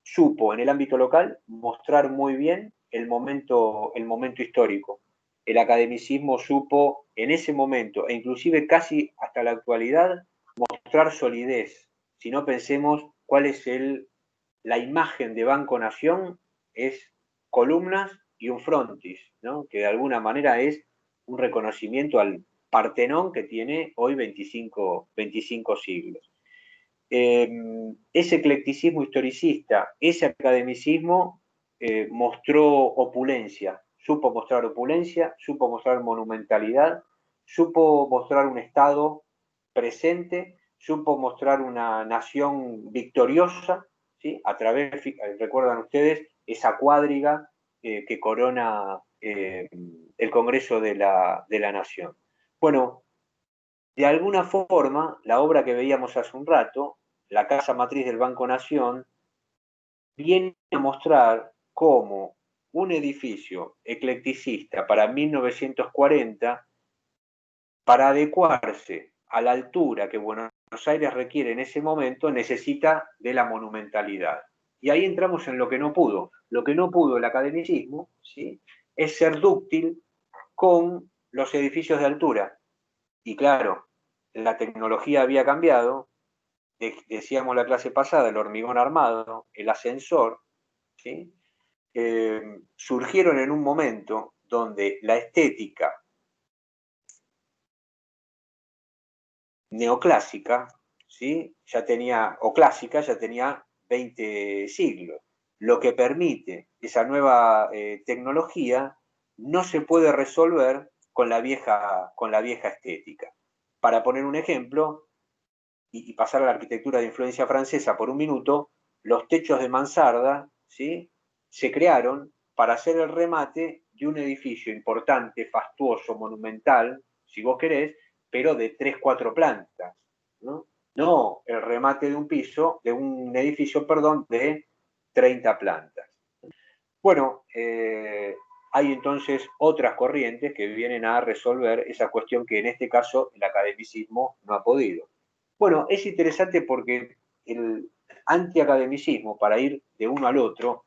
supo en el ámbito local mostrar muy bien el momento histórico. El academicismo supo en ese momento, e inclusive casi hasta la actualidad, mostrar solidez. Si no, pensemos cuál es la imagen de Banco Nación, es columnas y un frontis, ¿no?, que de alguna manera es un reconocimiento al Partenón, que tiene hoy 25 siglos. Ese eclecticismo historicista, ese academicismo mostró opulencia, supo mostrar monumentalidad, supo mostrar un Estado presente, supo mostrar una nación victoriosa, ¿sí?, a través, recuerdan ustedes, esa cuadriga que corona el Congreso de la Nación. Bueno, de alguna forma, la obra que veíamos hace un rato, la casa matriz del Banco Nación, viene a mostrar cómo un edificio eclecticista para 1940, para adecuarse a la altura que Buenos Aires requiere en ese momento, necesita de la monumentalidad. Y ahí entramos en lo que no pudo. Lo que no pudo el academicismo, ¿sí?, es ser dúctil con los edificios de altura. Y claro, la tecnología había cambiado, decíamos la clase pasada, el hormigón armado, el ascensor, ¿sí?, surgieron en un momento donde la estética neoclásica, ¿sí?, clásica ya tenía 20 siglos. Lo que permite esa nueva tecnología no se puede resolver con la vieja estética. Para poner un ejemplo, y pasar a la arquitectura de influencia francesa por un minuto, los techos de mansarda ¿sí? Se crearon para hacer el remate de un edificio importante, fastuoso, monumental, si vos querés, pero de 3, 4 plantas, ¿no? No el remate de un piso, de un edificio, perdón, de 30 plantas. Bueno, hay entonces otras corrientes que vienen a resolver esa cuestión que en este caso el academicismo no ha podido. Bueno, es interesante porque el antiacademicismo, para ir de uno al otro,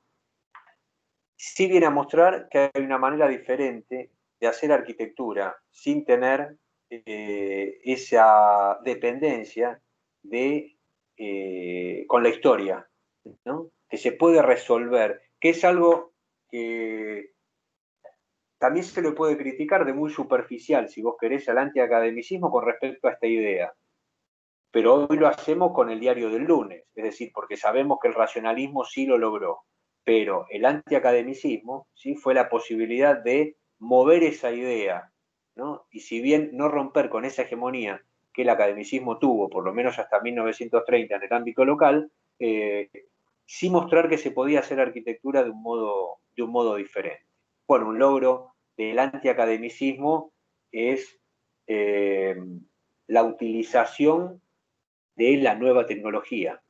sí viene a mostrar que hay una manera diferente de hacer arquitectura sin tener esa dependencia con la historia, ¿no? Que se puede resolver, que es algo que también se le puede criticar de muy superficial, si vos querés, al antiacademicismo con respecto a esta idea. Pero hoy lo hacemos con el diario del lunes, es decir, porque sabemos que el racionalismo sí lo logró, pero el antiacademicismo sí fue la posibilidad de mover esa idea, ¿no? Y si bien no romper con esa hegemonía que el academicismo tuvo, por lo menos hasta 1930 en el ámbito local, sí mostrar que se podía hacer arquitectura de un modo diferente. Bueno, un logro del antiacademicismo es la utilización de la nueva tecnología,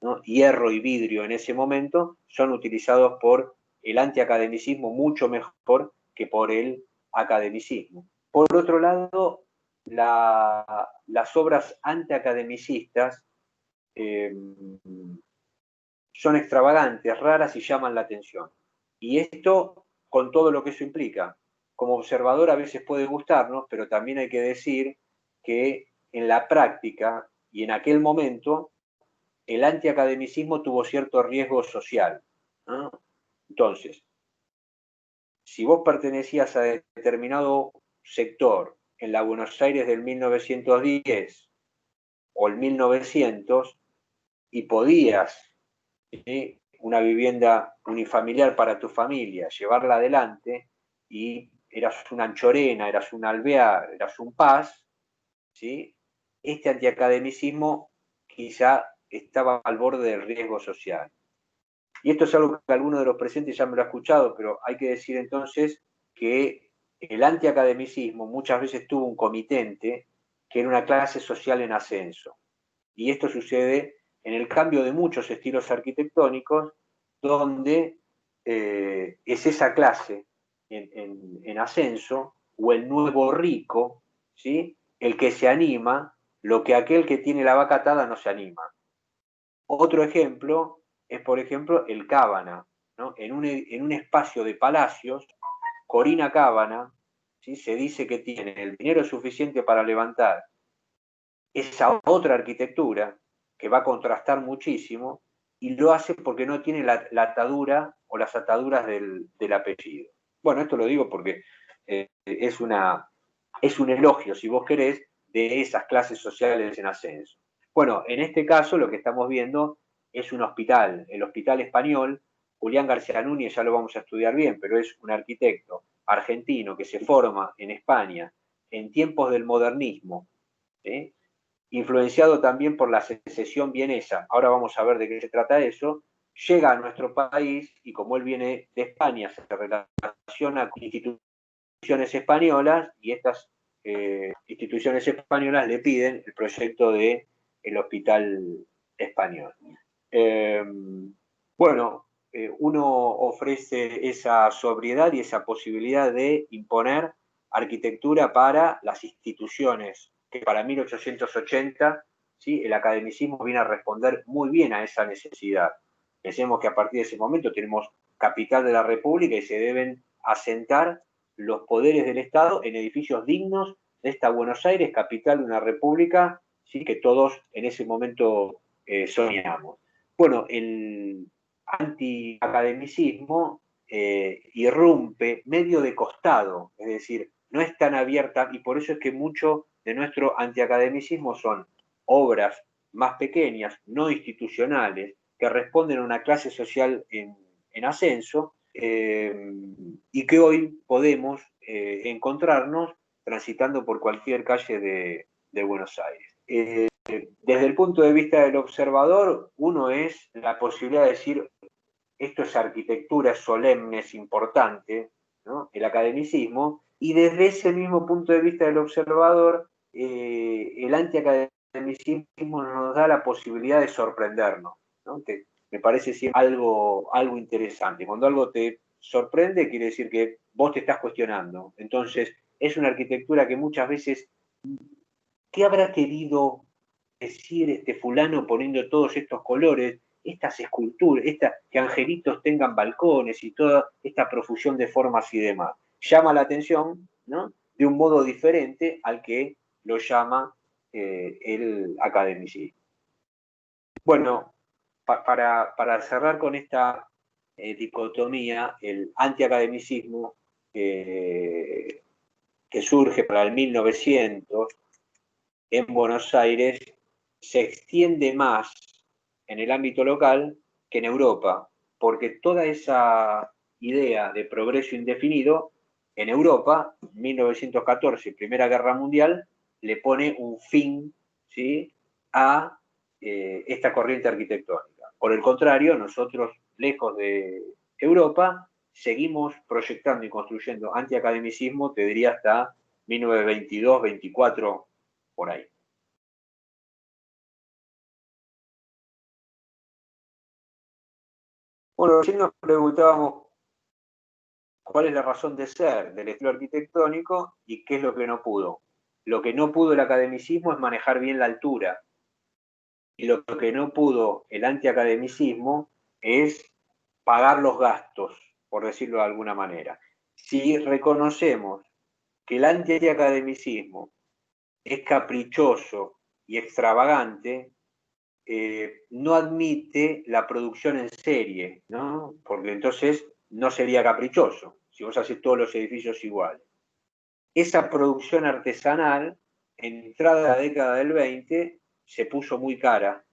¿no? Hierro y vidrio en ese momento son utilizados por el antiacademicismo mucho mejor que por el academicismo. Por otro lado, las obras antiacademicistas son extravagantes, raras y llaman la atención. Y esto con todo lo que eso implica. Como observador a veces puede gustarnos, pero también hay que decir que en la práctica y en aquel momento el antiacademicismo tuvo cierto riesgo social, ¿no? Entonces, si vos pertenecías a determinado sector en la Buenos Aires del 1910 o el 1900 y podías, ¿sí?, una vivienda unifamiliar para tu familia, llevarla adelante, y eras una Anchorena, eras un Alvear, eras un Paz, ¿sí? Este antiacademicismo quizá estaba al borde del riesgo social. Y esto es algo que alguno de los presentes ya me lo ha escuchado, pero hay que decir entonces que el antiacademicismo muchas veces tuvo un comitente que era una clase social en ascenso. Y esto sucede en el cambio de muchos estilos arquitectónicos, donde es esa clase en ascenso, o el nuevo rico, ¿sí?, el que se anima, lo que aquel que tiene la vaca atada no se anima. Otro ejemplo es, por ejemplo, el Cábana, ¿no? En un espacio de palacios, Corina Cábana, ¿sí?, se dice que tiene el dinero suficiente para levantar esa otra arquitectura que va a contrastar muchísimo, y lo hace porque no tiene la atadura o las ataduras del apellido. Bueno, esto lo digo porque es un elogio, si vos querés, de esas clases sociales en ascenso. Bueno, en este caso lo que estamos viendo es un hospital, el Hospital Español. Julián García Núñez ya lo vamos a estudiar bien, pero es un arquitecto argentino que se forma en España en tiempos del modernismo, ¿sí?, influenciado también por la secesión vienesa. Ahora vamos a ver de qué se trata eso. Llega a nuestro país y como él viene de España, se relaciona con instituciones españolas, y estas instituciones españolas le piden el proyecto del Hospital Español. Bueno, uno ofrece esa sobriedad y esa posibilidad de imponer arquitectura para las instituciones, que para 1880, ¿sí?, el academicismo viene a responder muy bien a esa necesidad. Pensemos que a partir de ese momento tenemos capital de la República y se deben asentar los poderes del Estado en edificios dignos de esta Buenos Aires, capital de una república, ¿sí?, que todos en ese momento soñamos. Bueno, el antiacademicismo irrumpe medio de costado, es decir, no es tan abierta, y por eso es que mucho de nuestro antiacademicismo son obras más pequeñas, no institucionales, que responden a una clase social en ascenso, y que hoy podemos encontrarnos transitando por cualquier calle de Buenos Aires. Desde el punto de vista del observador, uno es la posibilidad de decir, esto es arquitectura, es solemne, es importante, ¿no? El academicismo, y desde ese mismo punto de vista del observador, el antiacademicismo nos da la posibilidad de sorprendernos, ¿no? Me parece siempre algo interesante. Cuando algo te sorprende, quiere decir que vos te estás cuestionando. Entonces, es una arquitectura que muchas veces, ¿qué habrá querido decir este fulano poniendo todos estos colores, estas esculturas, que angelitos tengan balcones y toda esta profusión de formas y demás? Llama la atención, ¿no? De un modo diferente al que lo llama el academicismo. Bueno, para cerrar con esta dicotomía, el antiacademicismo que surge para el 1900 en Buenos Aires se extiende más en el ámbito local que en Europa, porque toda esa idea de progreso indefinido en Europa, 1914, Primera Guerra Mundial, le pone un fin, ¿sí?, a esta corriente arquitectónica. Por el contrario, nosotros, lejos de Europa, seguimos proyectando y construyendo antiacademicismo, te diría hasta 1922, 24, por ahí. Bueno, recién nos preguntábamos cuál es la razón de ser del estilo arquitectónico y qué es lo que no pudo. Lo que no pudo el academicismo es manejar bien la altura. Y lo que no pudo el antiacademicismo es pagar los gastos, por decirlo de alguna manera. Si reconocemos que el antiacademicismo es caprichoso y extravagante, no admite la producción en serie, ¿no? Porque entonces no sería caprichoso, si vos haces todos los edificios iguales. Esa producción artesanal, en entrada de la década del 20, se puso muy cara,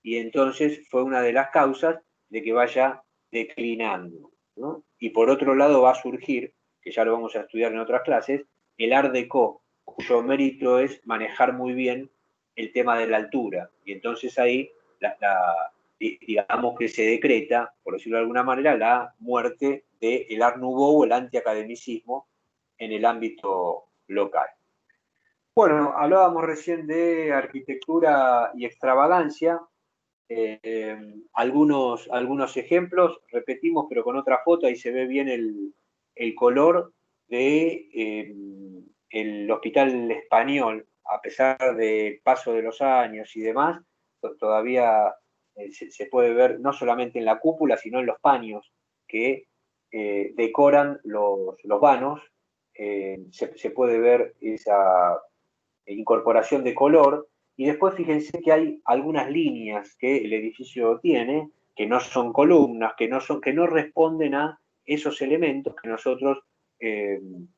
y entonces fue una de las causas de que vaya declinando, ¿no? Y por otro lado va a surgir, que ya lo vamos a estudiar en otras clases, el Art Deco, cuyo mérito es manejar muy bien el tema de la altura. Y entonces ahí, digamos que se decreta, por decirlo de alguna manera, la muerte del Art Nouveau o el antiacademicismo en el ámbito local. Bueno, hablábamos recién de arquitectura y extravagancia. Algunos ejemplos, repetimos, pero con otra foto, ahí se ve bien el color de el Hospital Español, a pesar del paso de los años y demás, todavía se puede ver no solamente en la cúpula, sino en los paños que decoran los vanos, se puede ver esa incorporación de color. Y después fíjense que hay algunas líneas que el edificio tiene, que no son columnas, que no responden a esos elementos que nosotros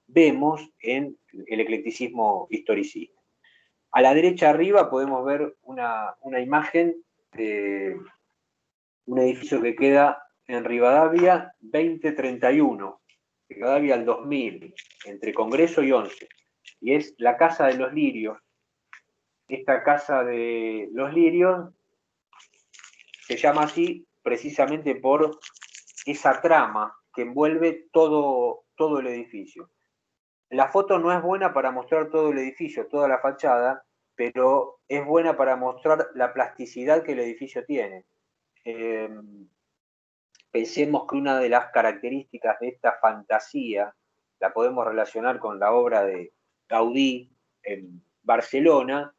vemos en el eclecticismo historicista. A la derecha arriba podemos ver una imagen de un edificio que queda en Rivadavia 2031, Rivadavia al 2000, entre Congreso y 11, y es la Casa de los Lirios. Esta Casa de los Lirios se llama así precisamente por esa trama que envuelve todo el edificio. La foto no es buena para mostrar todo el edificio, toda la fachada, pero es buena para mostrar la plasticidad que el edificio tiene. Pensemos que una de las características de esta fantasía la podemos relacionar con la obra de Gaudí en Barcelona,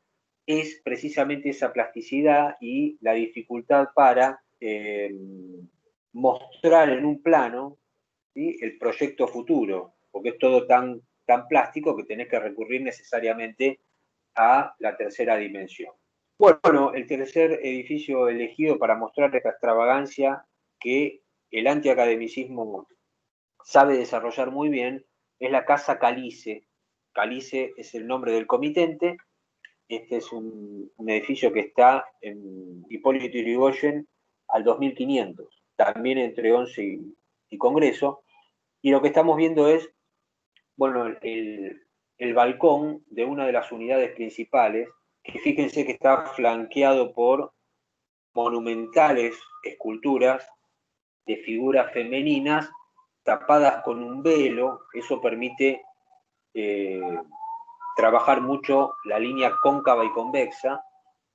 es precisamente esa plasticidad y la dificultad para mostrar en un plano, ¿sí?, el proyecto futuro, porque es todo tan plástico que tenés que recurrir necesariamente a la tercera dimensión. Bueno, el tercer edificio elegido para mostrar esta extravagancia que el antiacademicismo sabe desarrollar muy bien es la Casa Calice. Calice es el nombre del comitente. Este es un edificio que está en Hipólito Yrigoyen al 2500, también entre 11 y Congreso. Y lo que estamos viendo es, bueno, el balcón de una de las unidades principales, que fíjense que está flanqueado por monumentales esculturas de figuras femeninas tapadas con un velo. Eso permite trabajar mucho la línea cóncava y convexa,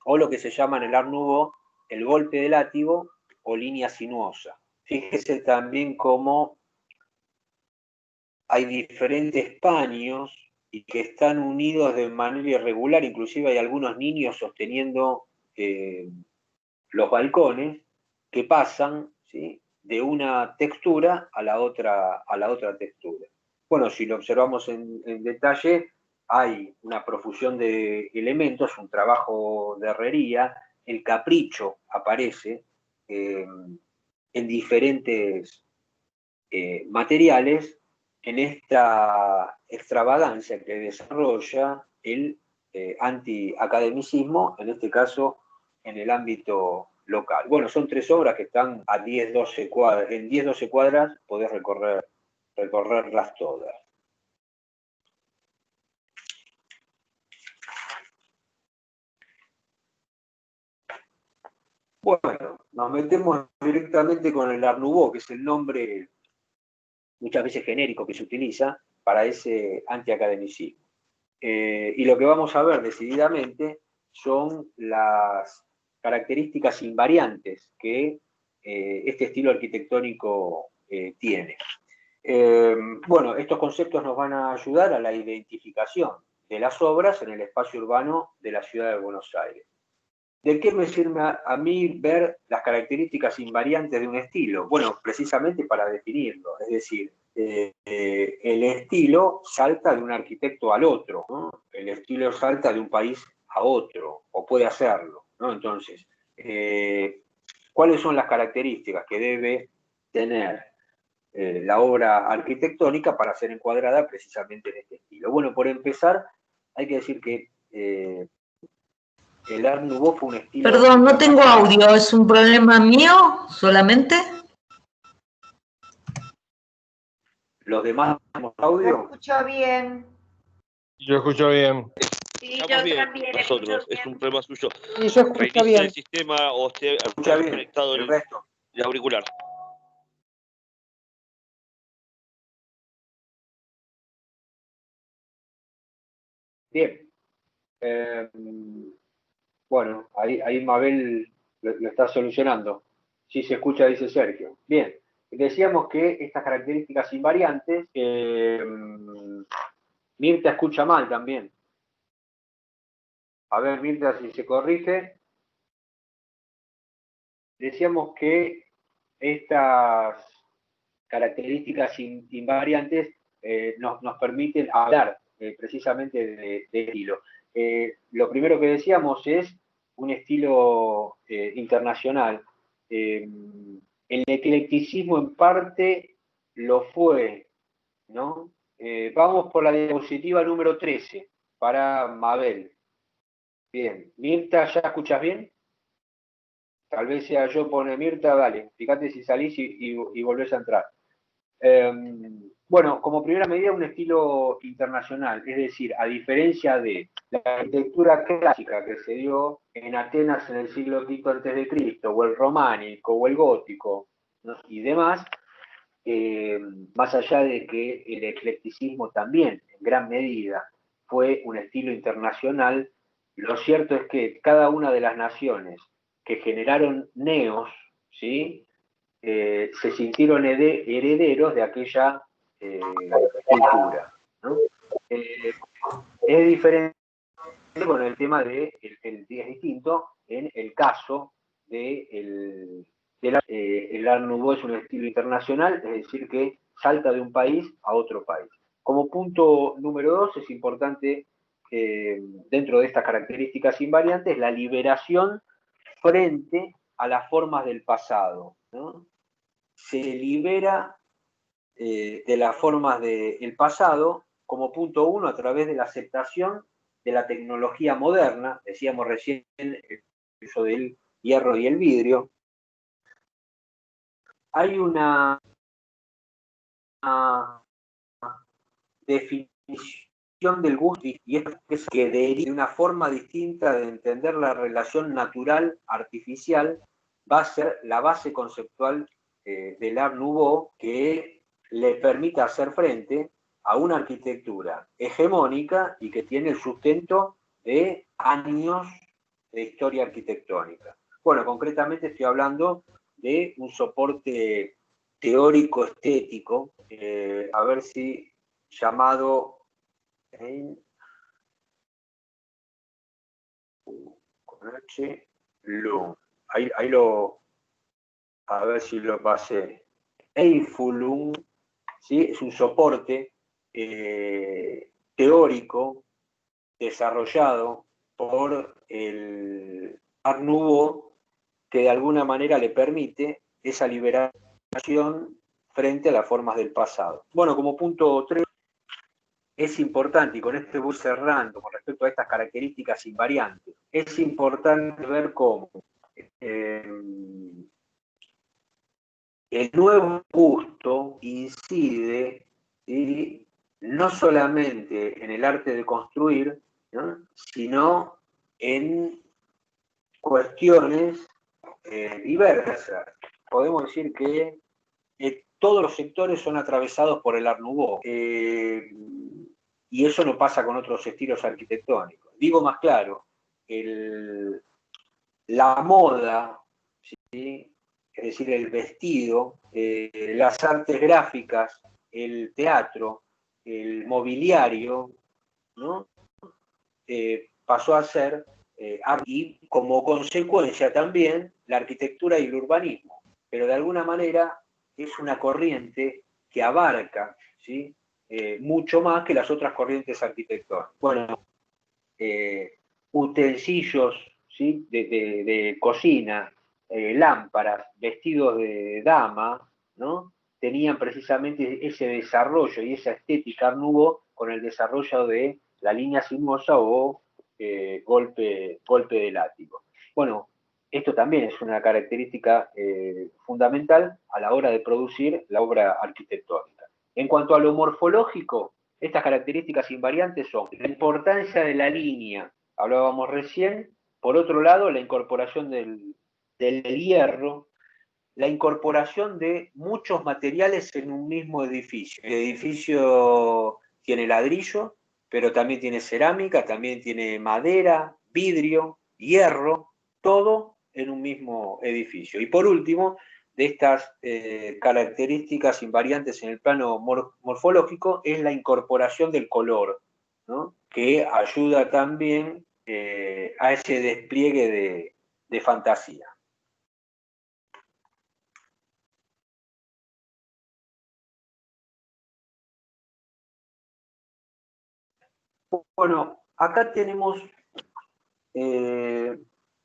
o lo que se llama en el Art Nouveau el golpe de látigo o línea sinuosa. Fíjese también cómo hay diferentes paños y que están unidos de manera irregular, inclusive hay algunos niños sosteniendo los balcones que pasan, ¿sí?, de una textura a la otra textura. Bueno, si lo observamos en detalle, hay una profusión de elementos, un trabajo de herrería, el capricho aparece en diferentes materiales, en esta extravagancia que desarrolla el antiacademicismo, en este caso en el ámbito local. Bueno, son 3 obras que están a 10-12 cuadras. En 10-12 cuadras podés recorrerlas todas. Bueno, nos metemos directamente con el Art Nouveau, que es el nombre muchas veces genérico que se utiliza para ese antiacademicismo. Y lo que vamos a ver decididamente son las características invariantes que este estilo arquitectónico tiene. Bueno, estos conceptos nos van a ayudar a la identificación de las obras en el espacio urbano de la ciudad de Buenos Aires. ¿De qué me sirve a mí ver las características invariantes de un estilo? Bueno, precisamente para definirlo, es decir, el estilo salta de un arquitecto al otro, ¿no? El estilo salta de un país a otro, o puede hacerlo, ¿no? Entonces, ¿cuáles son las características que debe tener la obra arquitectónica para ser encuadrada precisamente en este estilo? Bueno, por empezar, hay que decir que el Art Nouveau fue un estilo... Perdón, no tengo audio, ¿es un problema mío solamente? ¿Los demás tenemos audio? Lo escucho bien. Yo escucho bien. Sí, Estamos yo bien también. nosotros, es un problema suyo. Y yo escucho Reinicio bien. el sistema o esté Escucha bien, conectado el resto. el auricular. Bien. Bueno, ahí Mabel lo está solucionando. Sí se escucha, dice Sergio. Bien. Decíamos que estas características invariantes, Mirta escucha mal también. A ver, Mirta, si se corrige. Decíamos que estas características invariantes nos permiten hablar precisamente de estilo. Lo primero que decíamos es un estilo internacional. El eclecticismo en parte lo fue, ¿no? Vamos por la diapositiva número 13 para Mabel. Bien, Mirta, ¿ya escuchas bien? Tal vez sea yo, pone Mirta, dale, fíjate si salís y volvés a entrar. Bueno, como primera medida, un estilo internacional, es decir, a diferencia de la arquitectura clásica que se dio en Atenas en el siglo V a.C., o el románico, o el gótico, ¿no?, y demás, más allá de que el eclecticismo también, en gran medida, fue un estilo internacional, lo cierto es que cada una de las naciones que generaron neos, ¿sí?, se sintieron herederos de aquella cultura, ¿no? Es diferente con el tema de, es distinto en el caso de el Art Nouveau es un estilo internacional, es decir, que salta de un país a otro país. Como punto número 2, es importante, dentro de estas características invariantes, la liberación frente a las formas del pasado, ¿no? Se libera de las formas del pasado, como punto 1, a través de la aceptación de la tecnología moderna. Decíamos recién el uso del hierro y el vidrio. Hay una definición del gusto, y es que de una forma distinta de entender la relación natural-artificial va a ser la base conceptual del Art Nouveau que le permita hacer frente a una arquitectura hegemónica y que tiene el sustento de años de historia arquitectónica. Bueno, concretamente estoy hablando de un soporte teórico estético, a ver si llamado con H, Loom. Ahí lo, a ver si lo pasé. Eifulum, ¿sí? Es un soporte teórico desarrollado por el Art Nouveau que de alguna manera le permite esa liberación frente a las formas del pasado. Bueno, como punto 3, es importante, y con esto voy cerrando con respecto a estas características invariantes, es importante ver cómo el nuevo gusto incide, ¿sí?, no solamente en el arte de construir, ¿no?, sino en cuestiones diversas. Podemos decir que todos los sectores son atravesados por el Art Nouveau, y eso no pasa con otros estilos arquitectónicos. Digo más claro, la moda, ¿sí?, es decir, el vestido, las artes gráficas, el teatro, el mobiliario, ¿no?, pasó a ser, y como consecuencia también, la arquitectura y el urbanismo. Pero de alguna manera es una corriente que abarca, ¿sí?, mucho más que las otras corrientes arquitectónicas. Bueno, utensilios, ¿sí?, de cocina, lámparas, vestidos de dama, ¿no?, tenían precisamente ese desarrollo y esa estética Art Nouveau con el desarrollo de la línea sinuosa o golpe de látigo. Bueno, esto también es una característica fundamental a la hora de producir la obra arquitectónica. En cuanto a lo morfológico, estas características invariantes son la importancia de la línea, hablábamos recién, por otro lado, la incorporación del hierro, la incorporación de muchos materiales en un mismo edificio. El edificio tiene ladrillo, pero también tiene cerámica, también tiene madera, vidrio, hierro, todo en un mismo edificio. Y por último, de estas características invariantes en el plano morfológico es la incorporación del color, ¿no?, que ayuda también a ese despliegue de fantasía. Bueno, acá tenemos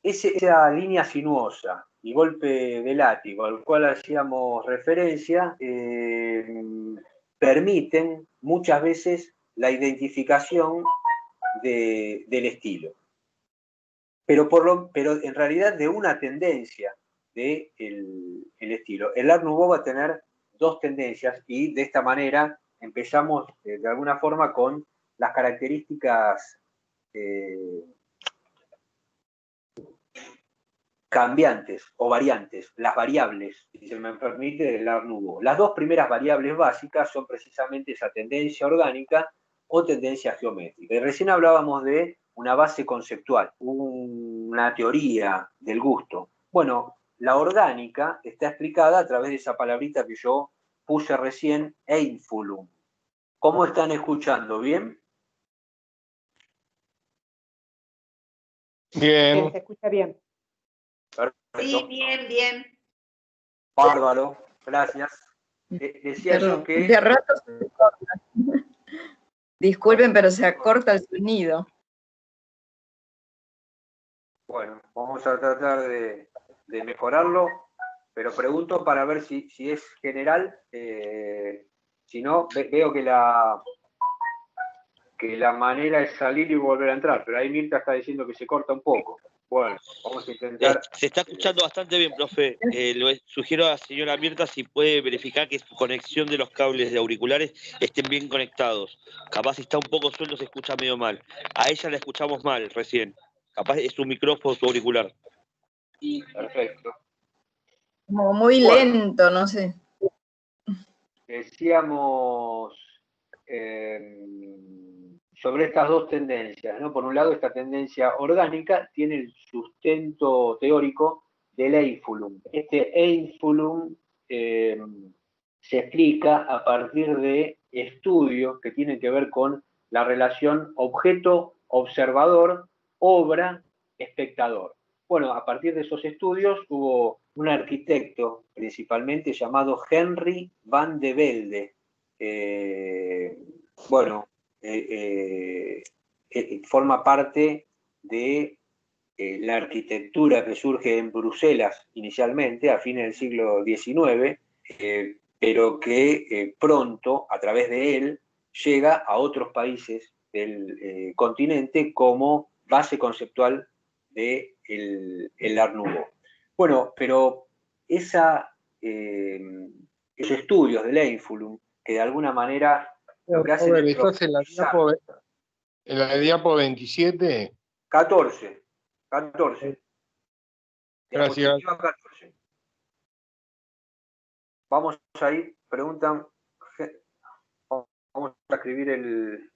esa línea sinuosa y golpe de látigo al cual hacíamos referencia, permiten muchas veces la identificación del estilo, pero en realidad de una tendencia del estilo. El Art Nouveau va a tener dos tendencias y de esta manera empezamos de alguna forma con las características cambiantes o variantes, las variables, si se me permite, del Art Nouveau. Las dos primeras variables básicas son precisamente esa tendencia orgánica o tendencia geométrica. Y recién hablábamos de una base conceptual, una teoría del gusto. Bueno, la orgánica está explicada a través de esa palabrita que yo puse recién, Einfühlung. ¿Cómo están escuchando? ¿Bien? Bien. Se escucha bien. Perfecto. Sí, bien, bien. Bárbaro, gracias. Decía yo que... De rato se corta. Disculpen, pero se acorta el sonido. Bueno, vamos a tratar de mejorarlo, pero pregunto para ver si es general. Si no, veo que la manera es salir y volver a entrar, pero ahí Mirta está diciendo que se corta un poco. Bueno, vamos a intentar... Se está escuchando bastante bien, profe. Le sugiero a la señora Mirta si puede verificar que su conexión de los cables de auriculares estén bien conectados. Capaz si está un poco suelto se escucha medio mal. A ella la escuchamos mal recién. Capaz es su micrófono, su auricular. Perfecto. Como muy Bueno. lento, no sé. Decíamos sobre estas dos tendencias, ¿no? Por un lado, esta tendencia orgánica tiene el sustento teórico del Eifulum. Este Eifulum se explica a partir de estudios que tienen que ver con la relación objeto-observador, obra-espectador. Bueno, a partir de esos estudios hubo un arquitecto principalmente llamado Henry van de Velde. Forma parte de la arquitectura que surge en Bruselas inicialmente, a fines del siglo XIX, pero que pronto, a través de él, llega a otros países del continente como base conceptual del Art Nouveau. Bueno, pero esos estudios del Eifulum, que de alguna manera lo que hacen Robert, es ¿estás en la diapo 27? 14. Gracias. Diapositiva 14. Vamos ahí, preguntan, vamos a escribir el...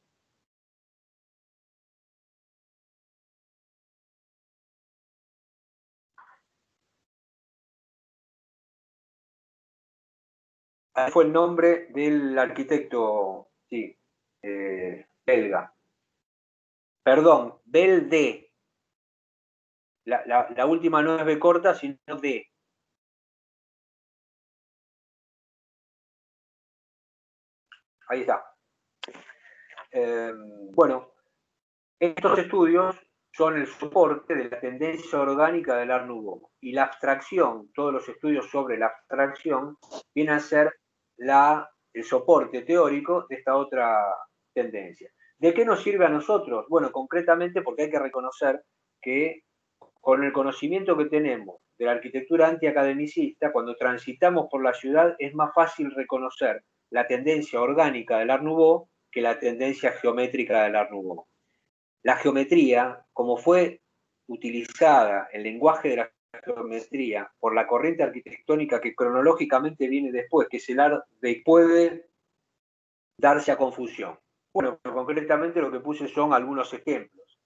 Ahí fue el nombre del arquitecto, sí, belga. Perdón, Velde. La última no es B corta, sino D. Ahí está. Bueno, estos estudios son el soporte de la tendencia orgánica del Art Nouveau. Y la abstracción, todos los estudios sobre la abstracción, vienen a ser el soporte teórico de esta otra tendencia. ¿De qué nos sirve a nosotros? Bueno, concretamente porque hay que reconocer que con el conocimiento que tenemos de la arquitectura antiacademicista, cuando transitamos por la ciudad es más fácil reconocer la tendencia orgánica del Art Nouveau que la tendencia geométrica del Art Nouveau. La geometría, como fue utilizada, el lenguaje de la geometría, por la corriente arquitectónica que cronológicamente viene después, que es el Art, puede darse a confusión. Bueno, concretamente lo que puse son algunos ejemplos.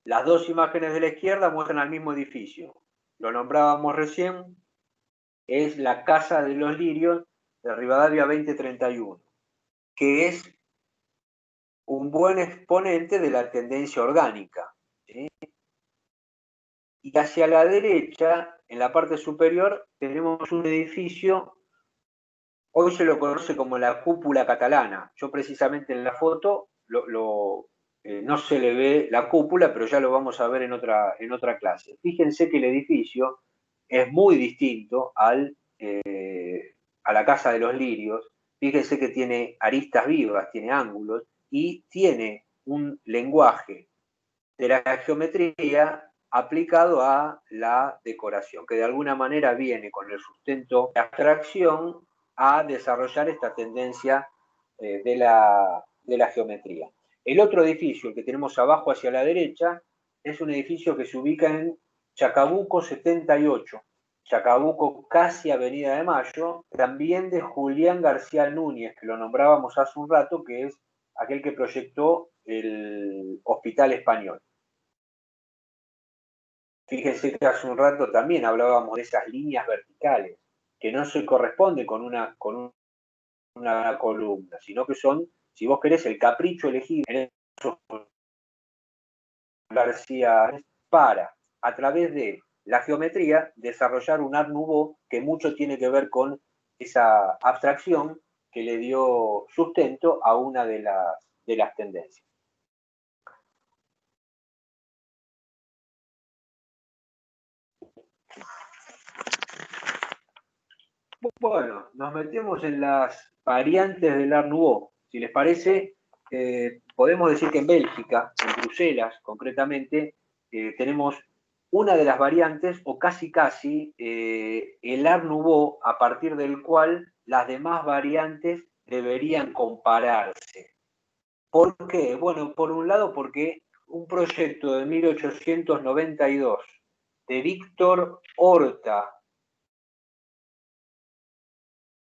Las dos imágenes de la izquierda muestran al mismo edificio. Lo nombrábamos recién, es la Casa de los Lirios de Rivadavia 2031, que es un buen exponente de la tendencia orgánica. ¿Sí? Y hacia la derecha, en la parte superior, tenemos un edificio, hoy se lo conoce como la cúpula catalana. Yo precisamente en la foto no se le ve la cúpula, pero ya lo vamos a ver en otra clase. Fíjense que el edificio es muy distinto a la Casa de los Lirios. Fíjense que tiene aristas vivas, tiene ángulos y tiene un lenguaje de la geometría aplicado a la decoración, que de alguna manera viene con el sustento de abstracción a desarrollar esta tendencia de la geometría. El otro edificio, el que tenemos abajo hacia la derecha, es un edificio que se ubica en Chacabuco 78, Chacabuco casi Avenida de Mayo, también de Julián García Núñez, que lo nombrábamos hace un rato, que es aquel que proyectó el Hospital Español. Fíjense que hace un rato también hablábamos de esas líneas verticales, que no se corresponden con una columna, sino que son, si vos querés, el capricho elegido en García para, a través de la geometría, desarrollar un Art Nouveau que mucho tiene que ver con esa abstracción que le dio sustento a una de las tendencias. Bueno, nos metemos en las variantes del Art Nouveau. Si les parece, podemos decir que en Bélgica, en Bruselas concretamente, tenemos una de las variantes, o casi el Art Nouveau, a partir del cual las demás variantes deberían compararse. ¿Por qué? Bueno, por un lado porque un proyecto de 1892 de Víctor Horta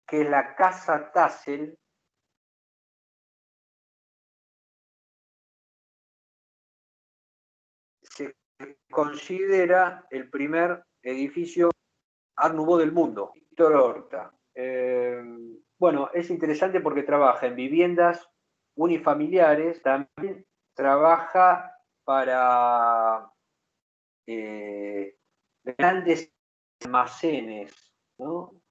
que la Casa Tassel se considera el primer edificio Art Nouveau del mundo. Víctor Horta. Bueno, es interesante porque trabaja en viviendas unifamiliares, también trabaja para grandes almacenes, ¿no?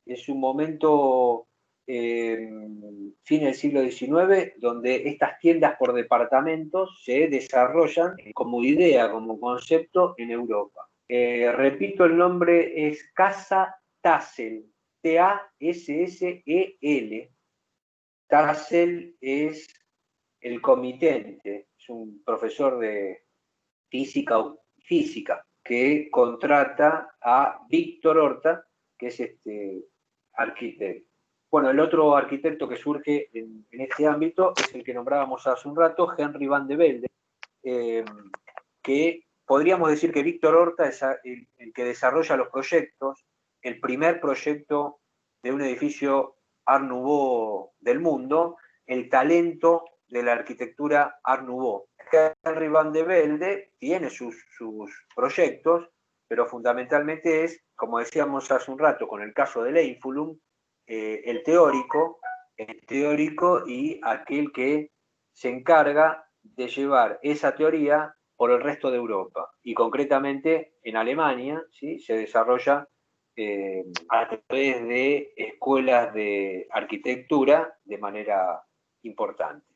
Es un momento, fin del siglo XIX, donde estas tiendas por departamentos se desarrollan como idea, como concepto en Europa. Repito, el nombre es Casa Tassel, T-A-S-S-E-L. Tassel es el comitente, es un profesor de física que contrata a Víctor Horta, que es este arquitecto. Bueno, el otro arquitecto que surge en este ámbito es el que nombrábamos hace un rato, Henry van de Velde, que podríamos decir que Víctor Horta es el que desarrolla los proyectos, el primer proyecto de un edificio Art Nouveau del mundo, el talento de la arquitectura Art Nouveau. Henry van de Velde tiene sus proyectos, pero fundamentalmente es, como decíamos hace un rato con el caso del Einfluung, el teórico y aquel que se encarga de llevar esa teoría por el resto de Europa. Y concretamente en Alemania, ¿sí?, se desarrolla a través de escuelas de arquitectura de manera importante.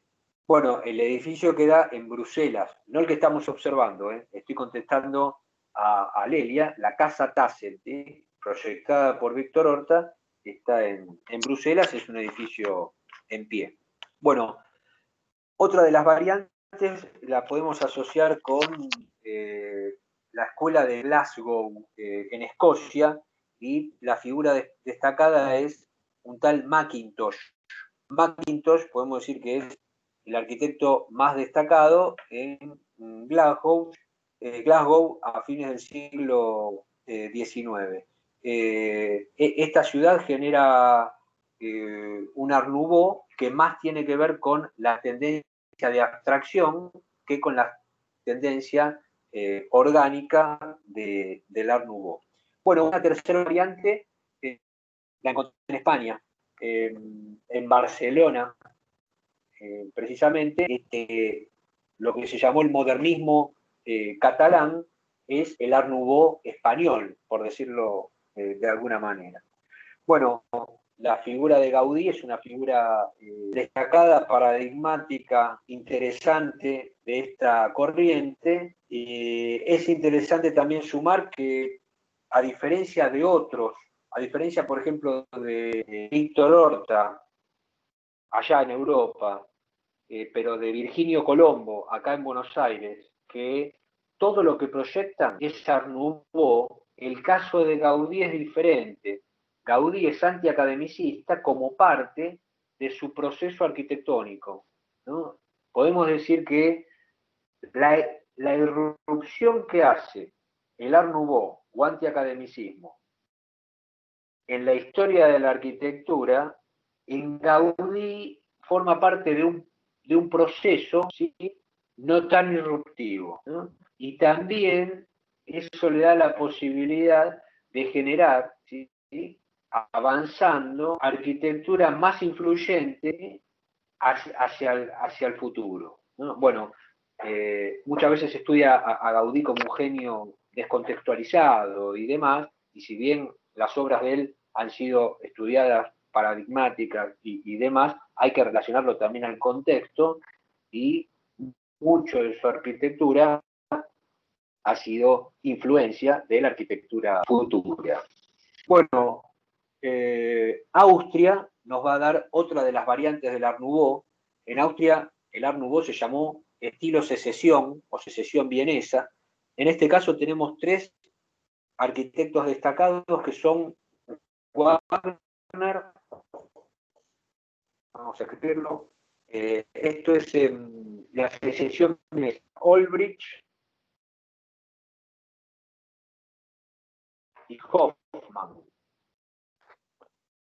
Bueno, el edificio queda en Bruselas, no el que estamos observando, estoy contestando a Lelia, la Casa Tassel, ¿sí?, proyectada por Víctor Horta, está en Bruselas, es un edificio en pie. Bueno, otra de las variantes la podemos asociar con la escuela de Glasgow en Escocia, y la figura destacada es un tal Mackintosh. Mackintosh podemos decir que es el arquitecto más destacado en Glasgow a fines del siglo XIX. Esta ciudad genera un Art Nouveau que más tiene que ver con la tendencia de abstracción que con la tendencia orgánica del Art Nouveau. Bueno, una tercera variante la encontré en España, en Barcelona, precisamente, lo que se llamó el modernismo catalán es el Art Nouveau español, por decirlo de alguna manera. Bueno, la figura de Gaudí es una figura destacada, paradigmática, interesante de esta corriente. Es interesante también sumar que, a diferencia de otros, a diferencia, por ejemplo, de Víctor Horta, allá en Europa, pero de Virginio Colombo, acá en Buenos Aires, que todo lo que proyectan es Art Nouveau, el caso de Gaudí es diferente. Gaudí es antiacademicista como parte de su proceso arquitectónico, ¿no? Podemos decir que la irrupción que hace el Art Nouveau o antiacademicismo en la historia de la arquitectura, en Gaudí forma parte de un proceso, ¿sí?, no tan irruptivo, ¿no? Y también eso le da la posibilidad de generar, ¿sí?, avanzando, arquitectura más influyente hacia el futuro, ¿no? Bueno, muchas veces se estudia a Gaudí como un genio descontextualizado y demás, y si bien las obras de él han sido estudiadas, paradigmáticas y demás, hay que relacionarlo también al contexto, y mucho de su arquitectura ha sido influencia de la arquitectura futura. Bueno, Austria nos va a dar otra de las variantes del Art Nouveau. En Austria el Art Nouveau se llamó estilo secesión o secesión vienesa. En este caso tenemos tres arquitectos destacados que son Wagner, vamos a escribirlo, esto es la secesión de Olbrich y Hoffman.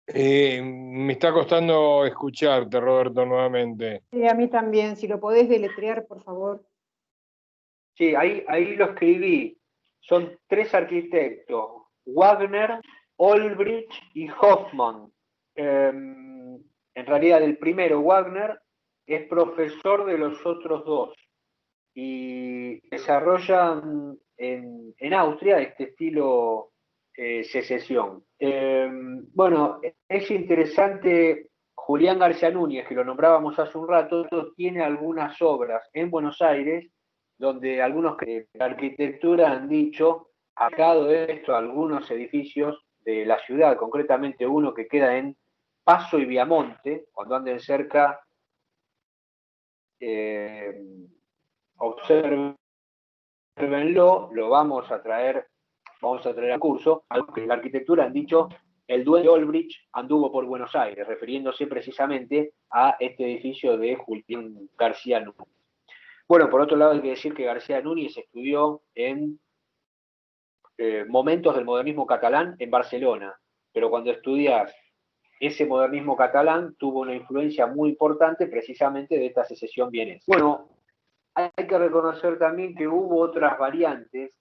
Me está costando escucharte, Roberto, nuevamente. Sí, a mí también. Si lo podés deletrear, por favor. Sí, ahí lo escribí. Son 3 arquitectos: Wagner, Olbrich y Hoffmann. En realidad, el primero, Wagner, es profesor de los otros 2 y desarrollan en Austria este estilo secesión. Bueno, es interesante. Julián García Núñez, que lo nombrábamos hace un rato, tiene algunas obras en Buenos Aires donde algunos de la arquitectura han dicho, sacado esto a algunos edificios de la ciudad, concretamente uno que queda en Paso y Viamonte, cuando anden cerca, obsérvenlo, lo vamos a traer al curso. Algo que en la arquitectura han dicho, el dueño de Olbrich anduvo por Buenos Aires, refiriéndose precisamente a este edificio de Julián García Núñez. Bueno, por otro lado hay que decir que García Núñez estudió en momentos del modernismo catalán en Barcelona, pero cuando estudias ese modernismo catalán tuvo una influencia muy importante precisamente de esta secesión vienesa. Bueno, hay que reconocer también que hubo otras variantes.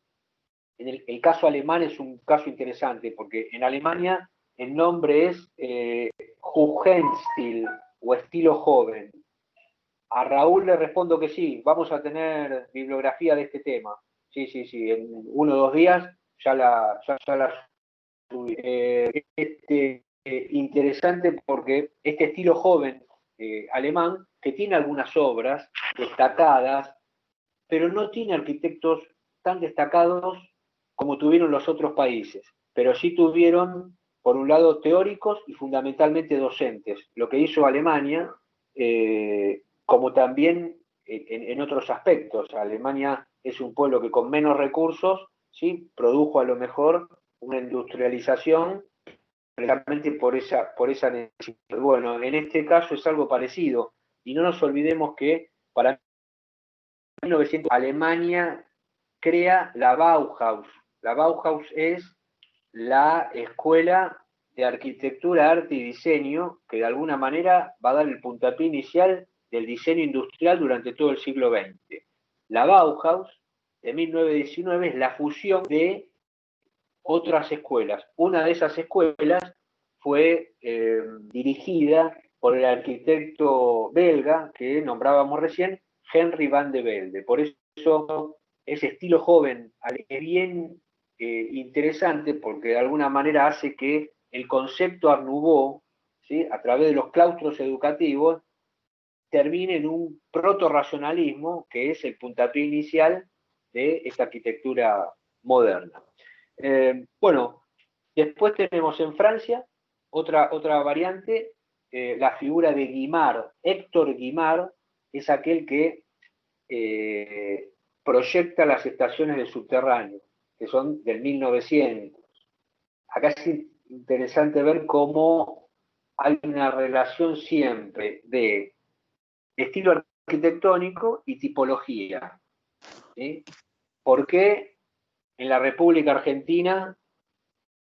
En el caso alemán es un caso interesante, porque en Alemania el nombre es Jugendstil o estilo joven. A Raúl le respondo que sí, vamos a tener bibliografía de este tema. Sí, en 1 o 2 días ya la subí. Interesante porque este estilo joven alemán, que tiene algunas obras destacadas, pero no tiene arquitectos tan destacados como tuvieron los otros países, pero sí tuvieron, por un lado, teóricos y fundamentalmente docentes, lo que hizo Alemania, como también en otros aspectos. Alemania es un pueblo que con menos recursos, ¿sí?, produjo a lo mejor una industrialización precisamente por esa necesidad. Bueno, en este caso es algo parecido, y no nos olvidemos que para 1900 Alemania crea la Bauhaus. La Bauhaus es la escuela de arquitectura, arte y diseño que de alguna manera va a dar el puntapié inicial del diseño industrial durante todo el siglo XX. La Bauhaus de 1919 es la fusión de otras escuelas. Una de esas escuelas fue dirigida por el arquitecto belga que nombrábamos recién, Henry van de Velde. Por eso ese estilo joven es bien interesante, porque de alguna manera hace que el concepto Art Nouveau, ¿sí?, a través de los claustros educativos, termine en un proto-racionalismo que es el puntapié inicial de esta arquitectura moderna. Bueno, después tenemos en Francia otra variante, la figura de Guimard. Héctor Guimard es aquel que proyecta las estaciones del subterráneo, que son del 1900. Acá es interesante ver cómo hay una relación siempre de estilo arquitectónico y tipología, ¿sí? ¿Por qué en la República Argentina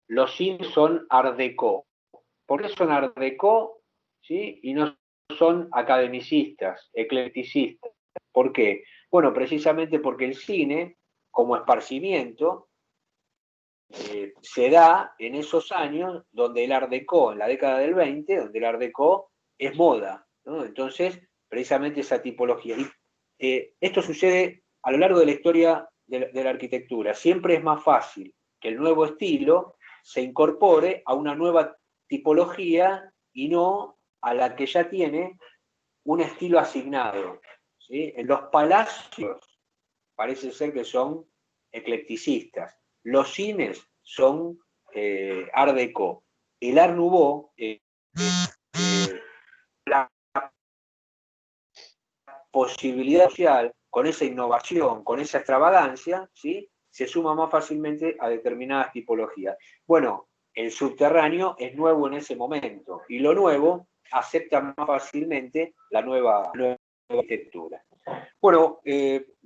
los cines son Art Deco? ¿Por qué son Art Deco, ¿sí?, y no son academicistas, eclecticistas? ¿Por qué? Bueno, precisamente porque el cine, como esparcimiento, se da en esos años donde el Art Deco, en la década del 20, donde el Art Deco es moda, ¿no? Entonces, precisamente esa tipología. Y esto sucede a lo largo de la historia de la arquitectura. Siempre es más fácil que el nuevo estilo se incorpore a una nueva tipología y no a la que ya tiene un estilo asignado, ¿sí? En los palacios parece ser que son eclecticistas. Los cines son Art Deco. El Art Nouveau, la posibilidad social, con esa innovación, con esa extravagancia, ¿sí?, se suma más fácilmente a determinadas tipologías. Bueno, el subterráneo es nuevo en ese momento, y lo nuevo acepta más fácilmente la nueva arquitectura. Bueno,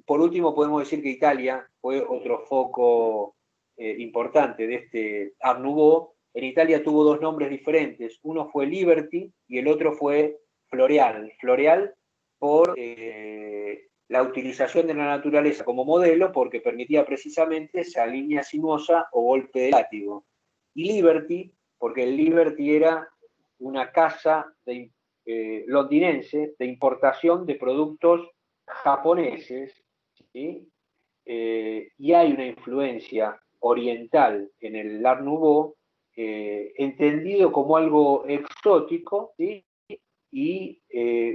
por último podemos decir que Italia fue otro foco importante de este Art Nouveau, en Italia tuvo dos nombres diferentes. Uno fue Liberty y el otro fue Floreal. Floreal por la utilización de la naturaleza como modelo, porque permitía precisamente esa línea sinuosa o golpe de látigo. Y Liberty, porque el Liberty era una casa londinense de importación de productos japoneses, ¿sí? Y hay una influencia oriental en el Art Nouveau, entendido como algo exótico, ¿sí? Y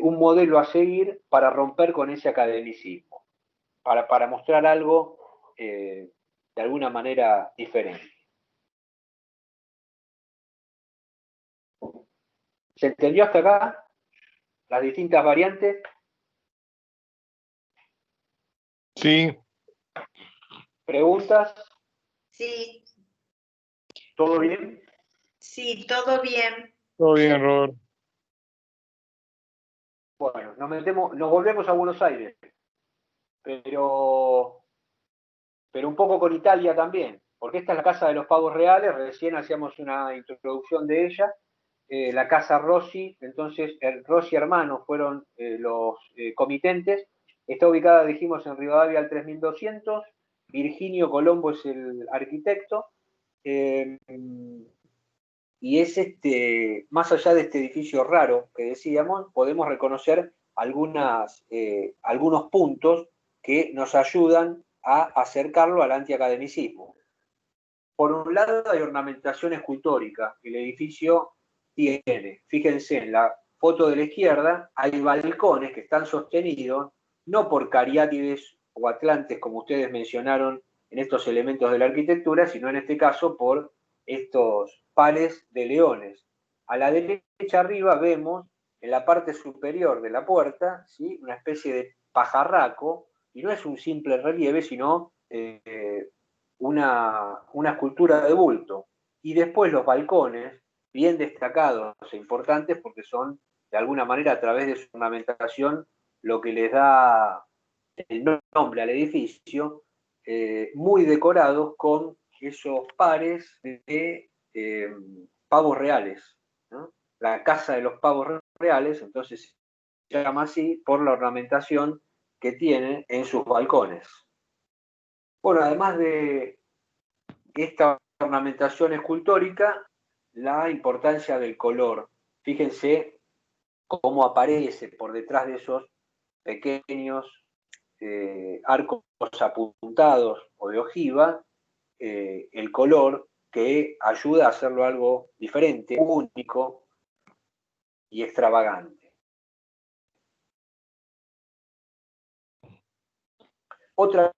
un modelo a seguir para romper con ese academicismo, para mostrar algo de alguna manera diferente. ¿Se entendió hasta acá las distintas variantes? Sí. ¿Preguntas? Sí, ¿Todo bien? sí, todo bien. Todo bien, Robert. Bueno, nos volvemos a Buenos Aires, pero un poco con Italia también, porque esta es la Casa de los Pavos Reales, recién hacíamos una introducción de ella, la Casa Rossi, entonces Rossi hermanos fueron los comitentes, está ubicada, dijimos, en Rivadavia al 3200, Virginio Colombo es el arquitecto, y es más allá de este edificio raro que decíamos, podemos reconocer algunos puntos que nos ayudan a acercarlo al antiacademicismo. Por un lado hay ornamentación escultórica, el edificio tiene, fíjense en la foto de la izquierda, hay balcones que están sostenidos no por cariátides o atlantes como ustedes mencionaron en estos elementos de la arquitectura, sino en este caso por estos pares de leones. A la derecha arriba vemos en la parte superior de la puerta, ¿sí?, una especie de pajarraco, y no es un simple relieve, sino una escultura de bulto. Y después los balcones, bien destacados e importantes porque son, de alguna manera, a través de su ornamentación, lo que les da el nombre al edificio, muy decorados con esos pares de pavos reales, ¿no? La Casa de los Pavos Reales, entonces se llama así por la ornamentación que tiene en sus balcones. Bueno, además de esta ornamentación escultórica, la importancia del color. Fíjense cómo aparece por detrás de esos pequeños arcos apuntados o de ojiva, el color que ayuda a hacerlo algo diferente, único y extravagante. Otra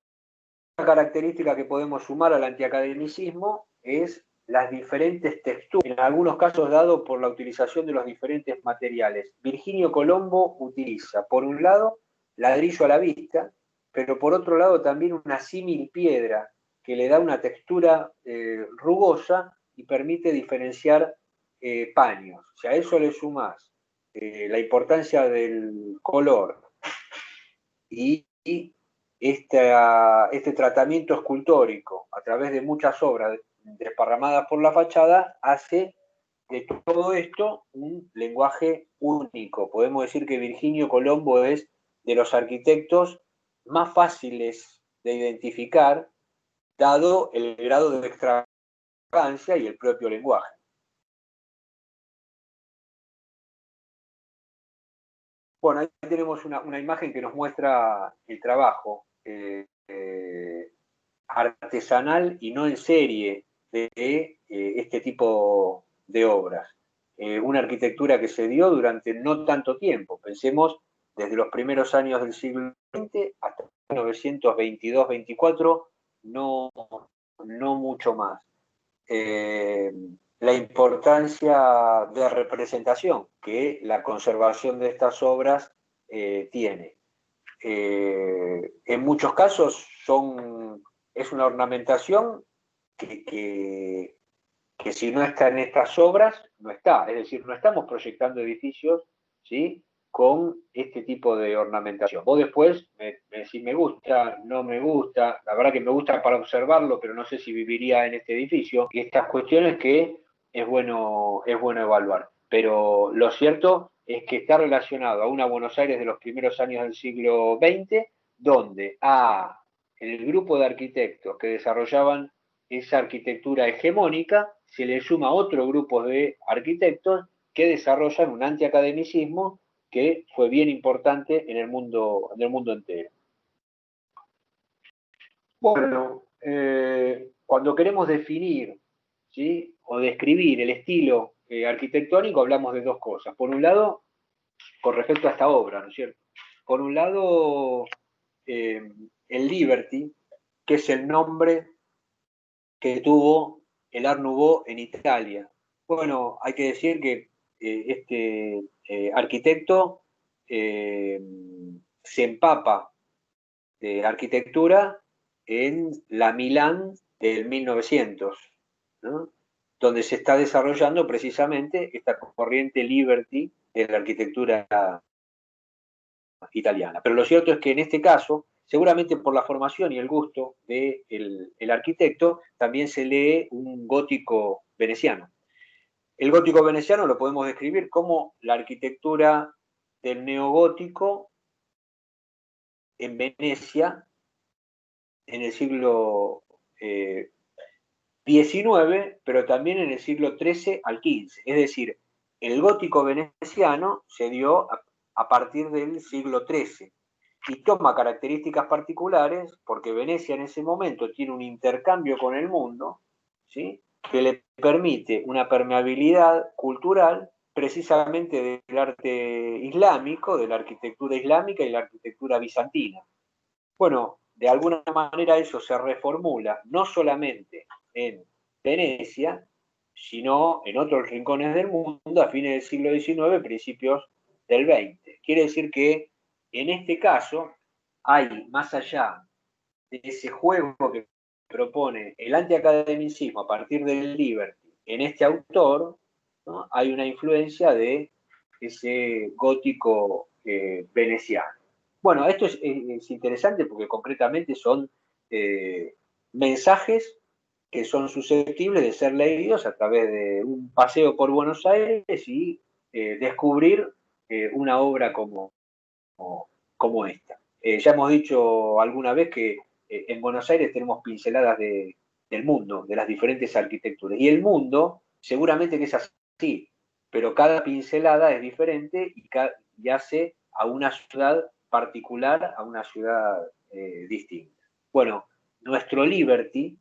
característica que podemos sumar al antiacademicismo es las diferentes texturas, en algunos casos dado por la utilización de los diferentes materiales. Virginio Colombo utiliza, por un lado, ladrillo a la vista, pero por otro lado también una símil piedra que le da una textura rugosa y permite diferenciar paños. Si a eso le sumas la importancia del color y este tratamiento escultórico a través de muchas obras desparramadas por la fachada hace de todo esto un lenguaje único. Podemos decir que Virginio Colombo es de los arquitectos más fáciles de identificar, dado el grado de extravagancia y el propio lenguaje. Bueno, ahí tenemos una imagen que nos muestra el trabajo artesanal y no en serie de este tipo de obras. Una arquitectura que se dio durante no tanto tiempo, pensemos desde los primeros años del siglo XX hasta 1922-24, no mucho más. La importancia de representación que la conservación de estas obras tiene. En muchos casos es una ornamentación que si no está en estas obras, no está. Es decir, no estamos proyectando edificios, ¿sí?, con este tipo de ornamentación. Vos después me decís me gusta, no me gusta, la verdad que me gusta para observarlo, pero no sé si viviría en este edificio. Y estas cuestiones que es bueno evaluar. Pero lo cierto es que está relacionado a una Buenos Aires de los primeros años del siglo XX, donde en el grupo de arquitectos que desarrollaban esa arquitectura hegemónica, se le suma otro grupo de arquitectos que desarrollan un antiacademicismo que fue bien importante en el mundo entero. Bueno, cuando queremos definir, ¿sí?, o describir el estilo arquitectónico, hablamos de dos cosas. Por un lado, con respecto a esta obra, ¿no es cierto? Por un lado, el Liberty, que es el nombre que tuvo el Art Nouveau en Italia. Bueno, hay que decir que este arquitecto se empapa de arquitectura en la Milán del 1900, ¿no?, donde se está desarrollando precisamente esta corriente Liberty de la arquitectura italiana. Pero lo cierto es que en este caso, seguramente por la formación y el gusto del arquitecto, también se lee un gótico veneciano. El gótico veneciano lo podemos describir como la arquitectura del neogótico en Venecia en el siglo XIX, pero también en el siglo XIII al XV. Es decir, el gótico veneciano se dio a partir del siglo XIII y toma características particulares porque Venecia en ese momento tiene un intercambio con el mundo, ¿sí?, que le permite una permeabilidad cultural precisamente del arte islámico, de la arquitectura islámica y la arquitectura bizantina. Bueno, de alguna manera eso se reformula no solamente en Venecia, sino en otros rincones del mundo a fines del siglo XIX, principios del XX. Quiere decir que en este caso hay, más allá de ese juego que propone el antiacademicismo a partir del Liberty en este autor, ¿no?, hay una influencia de ese gótico veneciano. Bueno, esto es interesante porque concretamente son mensajes que son susceptibles de ser leídos a través de un paseo por Buenos Aires y descubrir una obra como esta. Ya hemos dicho alguna vez que en Buenos Aires tenemos pinceladas del mundo, de las diferentes arquitecturas. Y el mundo seguramente que es así, pero cada pincelada es diferente y hace a una ciudad particular, a una ciudad distinta. Bueno, nuestro Liberty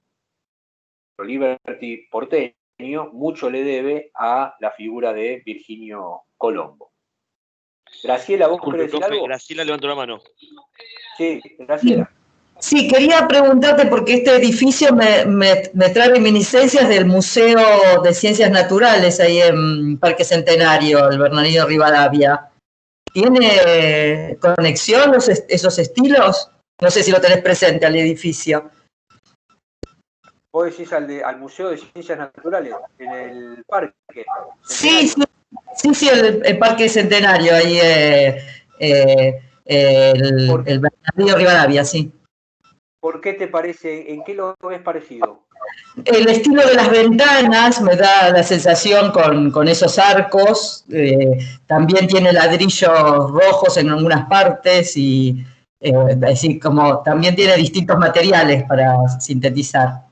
porteño, mucho le debe a la figura de Virginio Colombo. Graciela, ¿vos querés decir algo? Graciela levantó la mano. Sí, Graciela. Sí, quería preguntarte porque este edificio me trae reminiscencias del Museo de Ciencias Naturales ahí en Parque Centenario, el Bernardino Rivadavia. ¿Tiene conexión esos estilos? No sé si lo tenés presente al edificio. ¿Vos decís al Museo de Ciencias Naturales, en el parque? Sí, el Parque Centenario, ahí el Bernardino Rivadavia, sí. ¿Por qué te parece, en qué lo ves parecido? El estilo de las ventanas me da la sensación con esos arcos, también tiene ladrillos rojos en algunas partes y así como también tiene distintos materiales para sintetizar.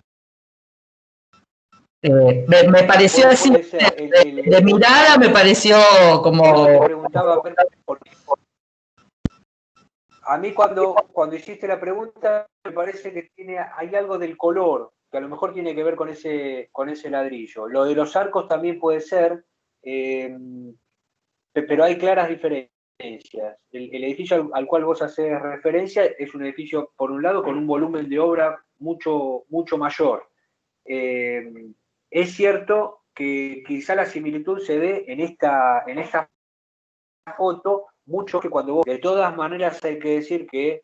Me pareció así, de mirada me pareció como... Te preguntaba, a mí cuando hiciste la pregunta me parece que hay algo del color, que a lo mejor tiene que ver con ese ladrillo. Lo de los arcos también puede ser, pero hay claras diferencias. El edificio al cual vos haces referencia es un edificio, por un lado, con un volumen de obra mucho, mucho mayor. Es cierto que quizá la similitud se dé en esta foto, mucho que cuando vos... De todas maneras hay que decir que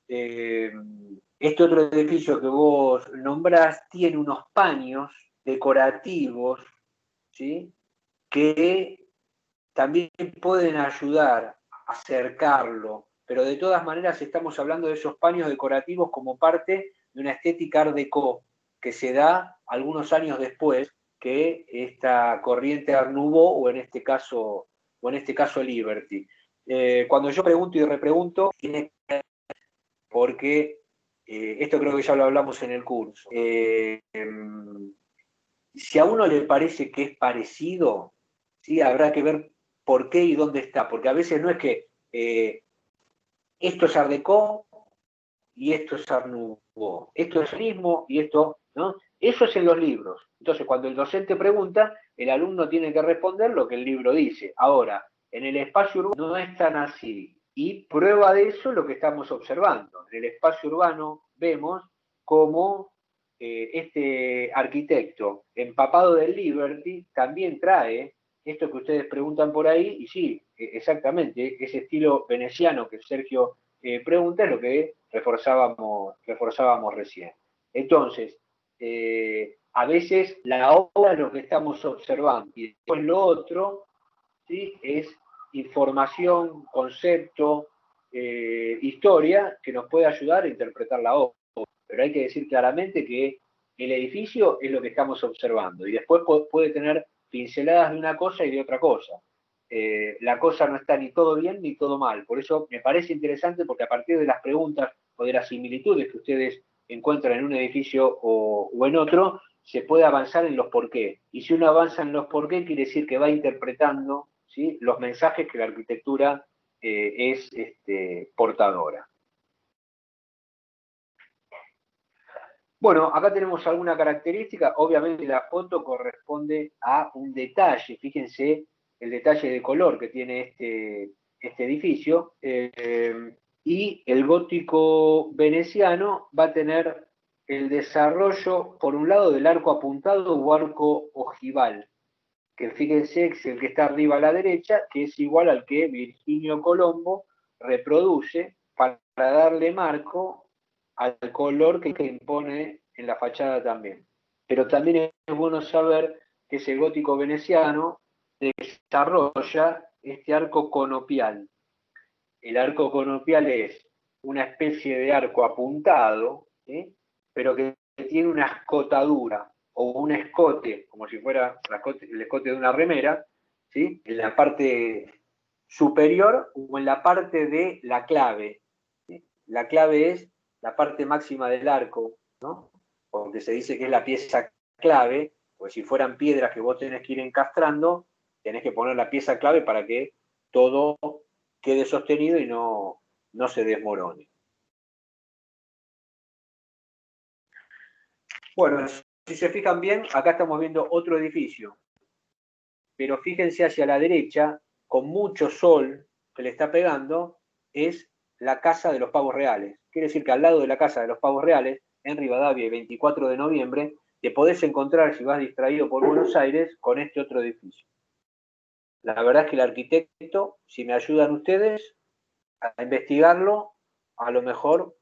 este otro edificio que vos nombrás tiene unos paños decorativos, ¿sí?, que también pueden ayudar a acercarlo, pero de todas maneras estamos hablando de esos paños decorativos como parte de una estética art déco que se da algunos años después, que esta corriente Art Nouveau o en este caso Liberty. Cuando yo pregunto y repregunto, tiene que ver porque esto creo que ya lo hablamos en el curso. Si a uno le parece que es parecido, ¿sí? Habrá que ver por qué y dónde está, porque a veces no es que esto es Art Deco y esto es Art Nouveau, esto es realismo y esto, ¿no? Eso es en los libros. Entonces, cuando el docente pregunta, el alumno tiene que responder lo que el libro dice. Ahora, en el espacio urbano no es tan así. Y prueba de eso es lo que estamos observando. En el espacio urbano vemos cómo este arquitecto empapado del Liberty también trae esto que ustedes preguntan por ahí, y sí, exactamente, ese estilo veneciano que Sergio pregunta es lo que reforzábamos recién. Entonces, a veces la obra es lo que estamos observando, y después lo otro, ¿sí? Es información, concepto, historia, que nos puede ayudar a interpretar la obra. Pero hay que decir claramente que el edificio es lo que estamos observando, y después puede tener pinceladas de una cosa y de otra cosa. La cosa no está ni todo bien ni todo mal. Por eso me parece interesante, porque a partir de las preguntas o de las similitudes que ustedes encuentran en un edificio o en otro, se puede avanzar en los por qué. Y si uno avanza en los por qué, quiere decir que va interpretando, ¿sí?, los mensajes que la arquitectura es portadora. Bueno, acá tenemos alguna característica. Obviamente la foto corresponde a un detalle. Fíjense el detalle de color que tiene este edificio. Y el gótico veneciano va a tener el desarrollo, por un lado, del arco apuntado o arco ojival, que fíjense es el que está arriba a la derecha, que es igual al que Virginio Colombo reproduce para darle marco al color que impone en la fachada también. Pero también es bueno saber que ese gótico veneciano desarrolla este arco conopial. El arco conopial es una especie de arco apuntado, ¿sí?, pero que tiene una escotadura o un escote, como si fuera el escote de una remera, ¿sí?, en la parte superior o en la parte de la clave. ¿Sí? La clave es la parte máxima del arco, ¿no?, porque se dice que es la pieza clave, pues si fueran piedras que vos tenés que ir encastrando, tenés que poner la pieza clave para que todo quede sostenido y no se desmorone. Bueno, si se fijan bien, acá estamos viendo otro edificio, pero fíjense hacia la derecha, con mucho sol que le está pegando, es la Casa de los Pavos Reales. Quiere decir que al lado de la Casa de los Pavos Reales, en Rivadavia y 24 de noviembre, te podés encontrar, si vas distraído por Buenos Aires, con este otro edificio. La verdad es que el arquitecto, si me ayudan ustedes a investigarlo, a lo mejor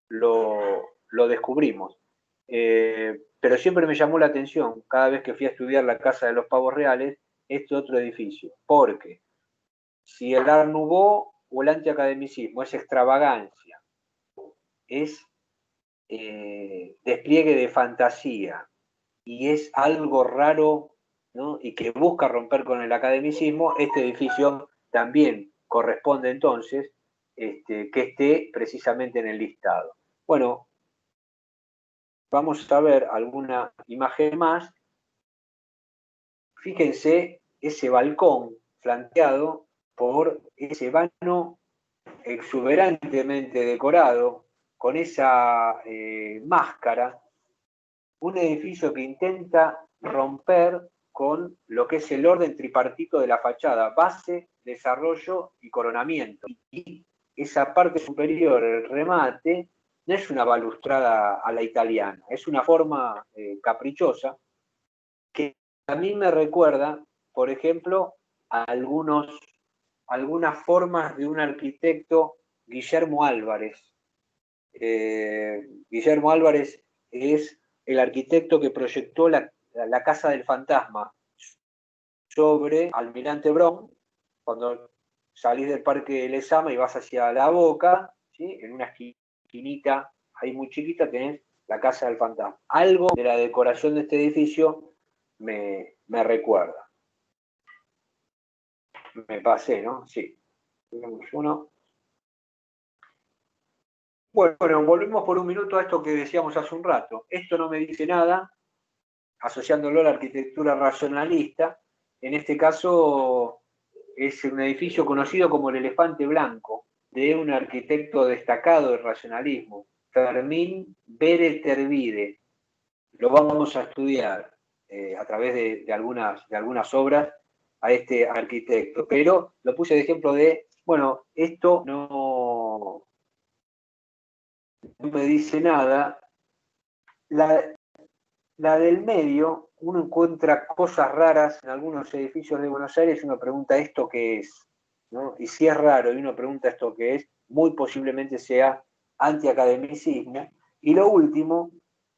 lo descubrimos. Pero siempre me llamó la atención, cada vez que fui a estudiar la Casa de los Pavos Reales, este otro edificio. Porque si el Art Nouveau o el antiacademicismo es extravagancia, es despliegue de fantasía y es algo raro, ¿no?, y que busca romper con el academicismo, este edificio también corresponde entonces que esté precisamente en el listado. Bueno, vamos a ver alguna imagen más. Fíjense ese balcón flanqueado por ese vano exuberantemente decorado, con esa máscara, un edificio que intenta romper con lo que es el orden tripartito de la fachada, base, desarrollo y coronamiento. Y esa parte superior, el remate, no es una balustrada a la italiana, es una forma caprichosa que a mí me recuerda, por ejemplo, a algunas formas de un arquitecto, Guillermo Álvarez. Guillermo Álvarez es el arquitecto que proyectó la Casa del Fantasma sobre Almirante Brown, cuando salís del Parque Lezama y vas hacia La Boca, ¿sí?, en una esquinita ahí muy chiquita tenés la Casa del Fantasma. Algo de la decoración de este edificio me recuerda. Me pasé, ¿no? Sí. Tenemos uno. Bueno, volvemos por un minuto a esto que decíamos hace un rato. Esto no me dice nada, asociándolo a la arquitectura racionalista. En este caso es un edificio conocido como el Elefante Blanco, de un arquitecto destacado del racionalismo, Fermín Beretervide. Lo vamos a estudiar a través de algunas obras a este arquitecto, pero lo puse de ejemplo de, bueno, esto no me dice nada. La del medio, uno encuentra cosas raras en algunos edificios de Buenos Aires y uno pregunta ¿esto qué es? ¿No? Y si es raro y uno pregunta ¿esto qué es? Muy posiblemente sea antiacademicismo. Y lo último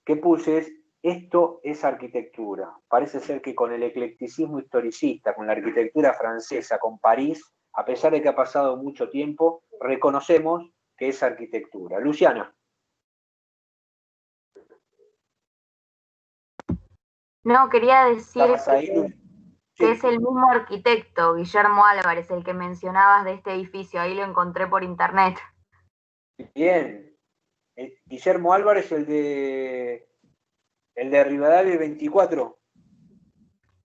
que puse es esto es arquitectura. Parece ser que con el eclecticismo historicista, con la arquitectura francesa, con París, a pesar de que ha pasado mucho tiempo, reconocemos que es arquitectura. Luciana. No, quería decir ¿Estás ahí, que Lu? que Sí. es el mismo arquitecto, Guillermo Álvarez, el que mencionabas de este edificio. Ahí lo encontré por internet. Bien. Guillermo Álvarez, el de Rivadavia 24.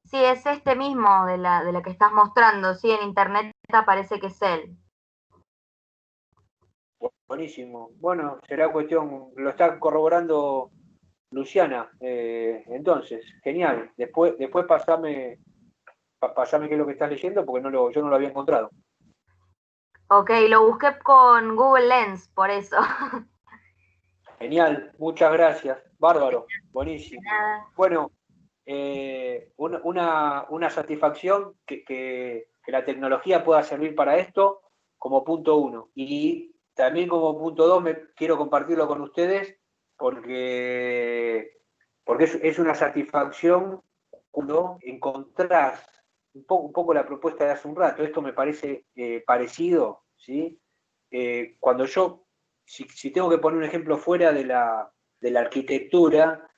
Sí, es este mismo de la que estás mostrando. Sí, en internet aparece que es él. Buenísimo. Bueno, será cuestión, lo está corroborando Luciana. Entonces, genial. Después pasame qué es lo que estás leyendo, porque yo no lo había encontrado. Ok, lo busqué con Google Lens, por eso. Genial, muchas gracias. Bárbaro, buenísimo. Nada. Bueno, una satisfacción que la tecnología pueda servir para esto como punto 1. Y también como punto 2 quiero compartirlo con ustedes porque es una satisfacción cuando encontrás un poco la propuesta de hace un rato. Esto me parece parecido, ¿sí? Cuando yo, si tengo que poner un ejemplo fuera de la arquitectura,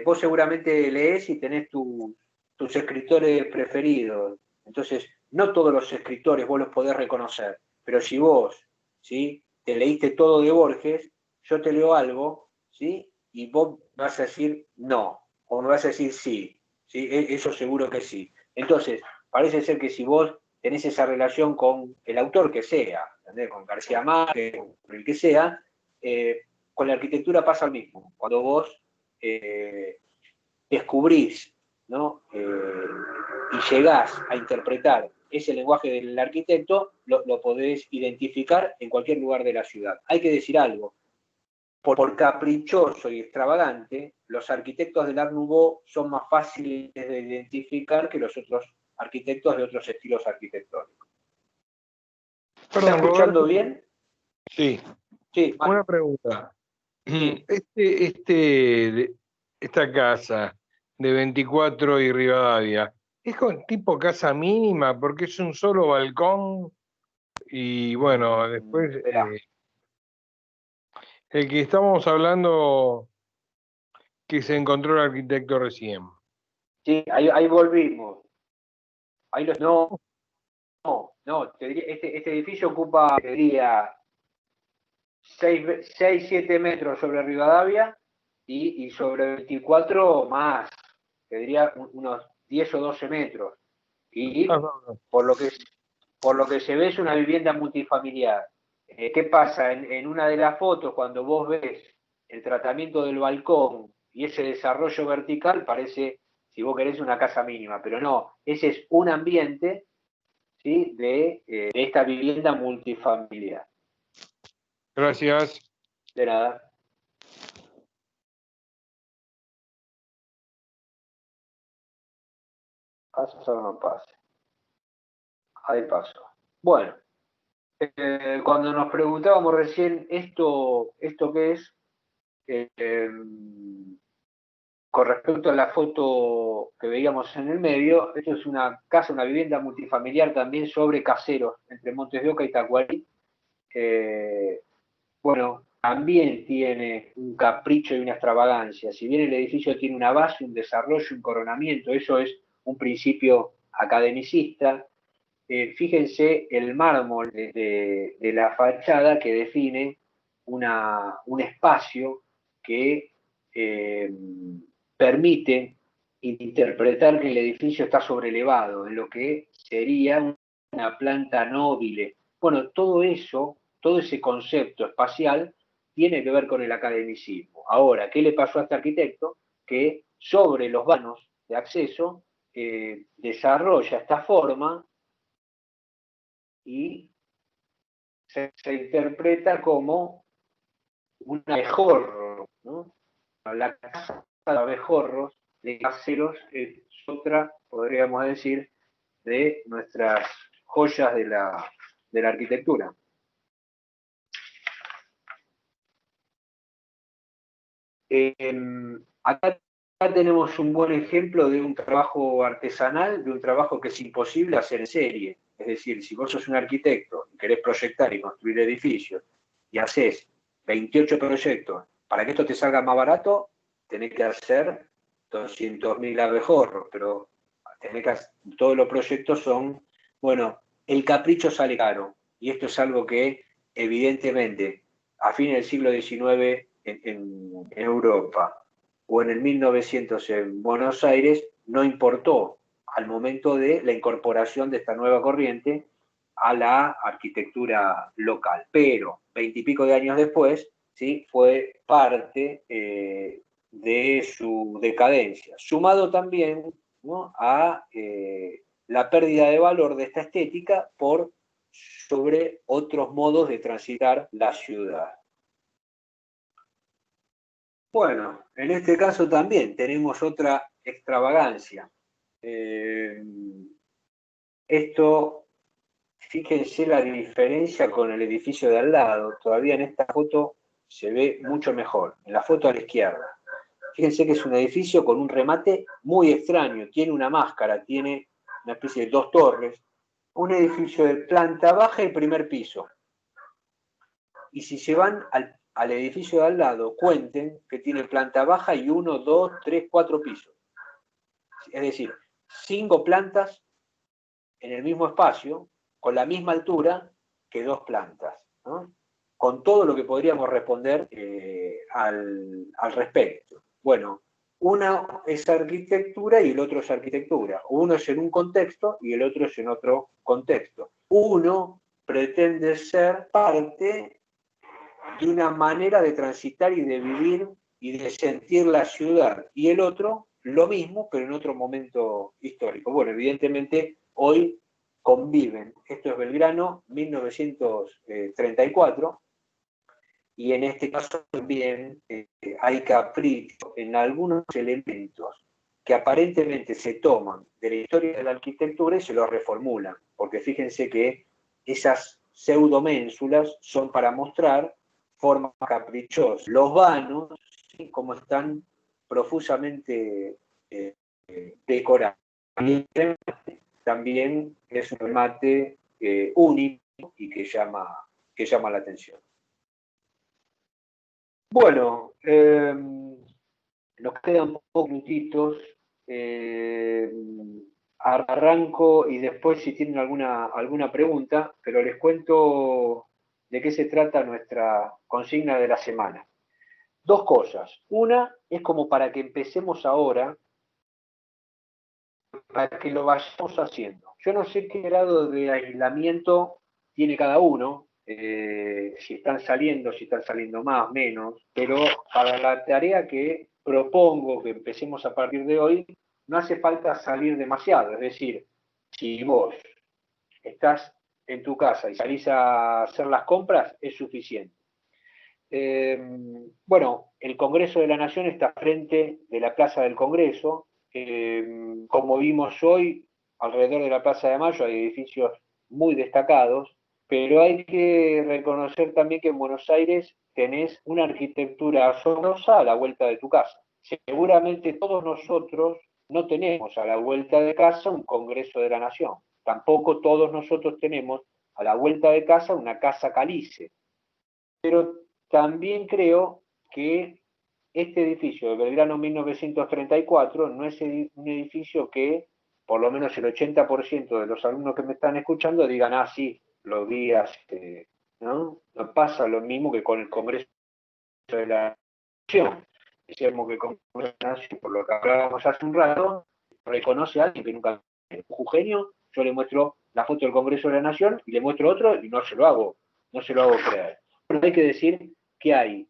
vos seguramente lees y tenés tus escritores preferidos. Entonces, no todos los escritores vos los podés reconocer, pero si vos, ¿sí?, te leíste todo de Borges, yo te leo algo, ¿sí?, y vos me vas a decir no, o me vas a decir sí, ¿sí? Eso seguro que sí. Entonces, parece ser que si vos tenés esa relación con el autor que sea, ¿entendés?, con García Márquez, con el que sea, con la arquitectura pasa lo mismo. Cuando vos descubrís, ¿no?, y llegás a interpretar ese lenguaje del arquitecto, lo podés identificar en cualquier lugar de la ciudad. Hay que decir algo. Por caprichoso y extravagante, los arquitectos del Art Nouveau son más fáciles de identificar que los otros arquitectos de otros estilos arquitectónicos. ¿Está escuchando bien? Sí. Sí, Mario. Una pregunta. Sí. Esta casa de 24 y Rivadavia, ¿es con tipo casa mínima? Porque es un solo balcón y bueno, después el que estamos hablando que se encontró el arquitecto recién. Sí, ahí volvimos. No, te diría, este edificio ocupa, te diría, 6-7 metros sobre Rivadavia y sobre 24 más, te diría unos 10 o 12 metros. Y por lo que se ve es una vivienda multifamiliar. ¿Qué pasa? En una de las fotos, cuando vos ves el tratamiento del balcón y ese desarrollo vertical, parece, si vos querés, una casa mínima, pero no, ese es un ambiente, ¿sí?, de esta vivienda multifamiliar. Gracias. De nada. Paso o no pase. Ahí paso. Bueno, cuando nos preguntábamos recién esto qué es, con respecto a la foto que veíamos en el medio, esto es una casa, una vivienda multifamiliar también sobre Caseros, entre Montes de Oca y Tacuarí. Bueno, también tiene un capricho y una extravagancia. Si bien el edificio tiene una base, un desarrollo, un coronamiento, eso es un principio academicista. Fíjense el mármol de la fachada que define un espacio que permite interpretar que el edificio está sobrelevado, en lo que sería una planta noble. Bueno, todo eso, todo ese concepto espacial tiene que ver con el academicismo. Ahora, ¿qué le pasó a este arquitecto? Que sobre los vanos de acceso desarrolla esta forma y se interpreta como un abejorro, ¿no? La casa de abejorros, de caseros, es otra, podríamos decir, de nuestras joyas de la arquitectura. Acá tenemos un buen ejemplo de un trabajo artesanal, de un trabajo que es imposible hacer en serie. Es decir, si vos sos un arquitecto y querés proyectar y construir edificios y haces 28 proyectos, para que esto te salga más barato, tenés que hacer 200.000 abejorros, pero todos los proyectos son, bueno, el capricho sale caro, y esto es algo que evidentemente a fines del siglo XIX en Europa o en el 1900 en Buenos Aires no importó al momento de la incorporación de esta nueva corriente a la arquitectura local. Pero 20 y pico de años después, ¿sí?, fue parte de su decadencia, sumado también, ¿no?, a la pérdida de valor de esta estética sobre otros modos de transitar la ciudad. Bueno, en este caso también tenemos otra extravagancia. Esto, fíjense la diferencia con el edificio de al lado. Todavía en esta foto se ve mucho mejor. En la foto a la izquierda. Fíjense que es un edificio con un remate muy extraño. Tiene una máscara, tiene una especie de dos torres. Un edificio de planta baja y primer piso. Y si se van al edificio de al lado, cuenten que tiene planta baja y 1, 2, 3, 4 pisos. Es decir, 5 plantas en el mismo espacio, con la misma altura que 2 plantas, ¿no? Con todo lo que podríamos responder al respecto. Bueno, una es arquitectura y el otro es arquitectura. Uno es en un contexto y el otro es en otro contexto. Uno pretende ser parte de una manera de transitar y de vivir y de sentir la ciudad, y el otro lo mismo, pero en otro momento histórico. Bueno, evidentemente hoy conviven. Esto es Belgrano, 1934, y en este caso también hay capricho en algunos elementos que aparentemente se toman de la historia de la arquitectura y se los reformulan, porque fíjense que esas pseudoménsulas son para mostrar formas caprichosas. Los vanos, ¿sí?, como están profusamente decorados. También es un remate único y que llama la atención. Bueno, nos quedan pocos minutitos. Arranco y después si tienen alguna pregunta, pero les cuento de qué se trata nuestra consigna de la semana. 2 cosas. Una es como para que empecemos ahora, para que lo vayamos haciendo. Yo no sé qué grado de aislamiento tiene cada uno, si están saliendo más, menos, pero para la tarea que propongo que empecemos a partir de hoy, no hace falta salir demasiado. Es decir, si vos estás en tu casa y salís a hacer las compras, es suficiente. Bueno, el Congreso de la Nación está frente de la Plaza del Congreso. Como vimos hoy, alrededor de la Plaza de Mayo hay edificios muy destacados, pero hay que reconocer también que en Buenos Aires tenés una arquitectura asombrosa a la vuelta de tu casa. Seguramente todos nosotros no tenemos a la vuelta de casa un Congreso de la Nación. Tampoco todos nosotros tenemos a la vuelta de casa una casa calice. Pero también creo que este edificio de Belgrano 1934 no es un edificio que, por lo menos el 80% de los alumnos que me están escuchando digan, ah, sí, lo vi hace, ¿no? No pasa lo mismo que con el Congreso de la Nación. Decíamos que el Congreso de la Nación, por lo que hablábamos hace un rato, reconoce a alguien que nunca es Eugenio. Yo le muestro la foto del Congreso de la Nación y le muestro otro y no se lo hago creer. Pero hay que decir que hay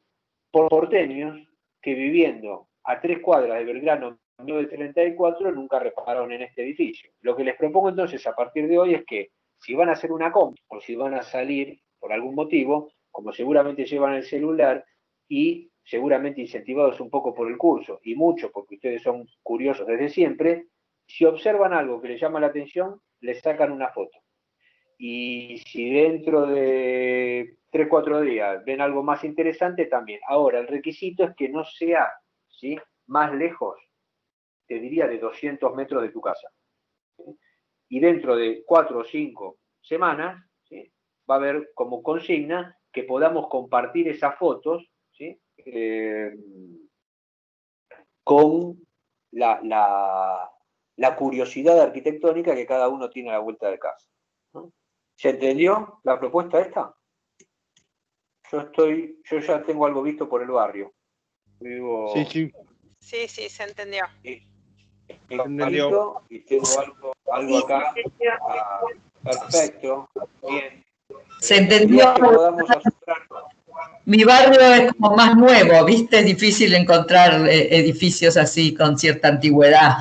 porteños que viviendo a 3 cuadras de Belgrano 1934 nunca repararon en este edificio. Lo que les propongo entonces a partir de hoy es que si van a hacer una compra o si van a salir por algún motivo, como seguramente llevan el celular y seguramente incentivados un poco por el curso y mucho porque ustedes son curiosos desde siempre, si observan algo que les llama la atención, les sacan una foto. Y si dentro de 3, 4 días ven algo más interesante, también. Ahora, el requisito es que no sea, ¿sí?, más lejos, te diría, de 200 metros de tu casa. ¿Sí? Y dentro de 4 o 5 semanas, ¿sí?, va a haber como consigna que podamos compartir esas fotos, ¿sí?, con la curiosidad arquitectónica que cada uno tiene a la vuelta de casa, ¿no? ¿Se entendió la propuesta esta? Yo ya tengo algo visto por el barrio. Vivo, Sí. Sí, se entendió. entendió. Y tengo algo acá. Perfecto. Bien. Se entendió. Que podamos asustar. Mi barrio es como más nuevo, ¿viste? Es difícil encontrar edificios así con cierta antigüedad.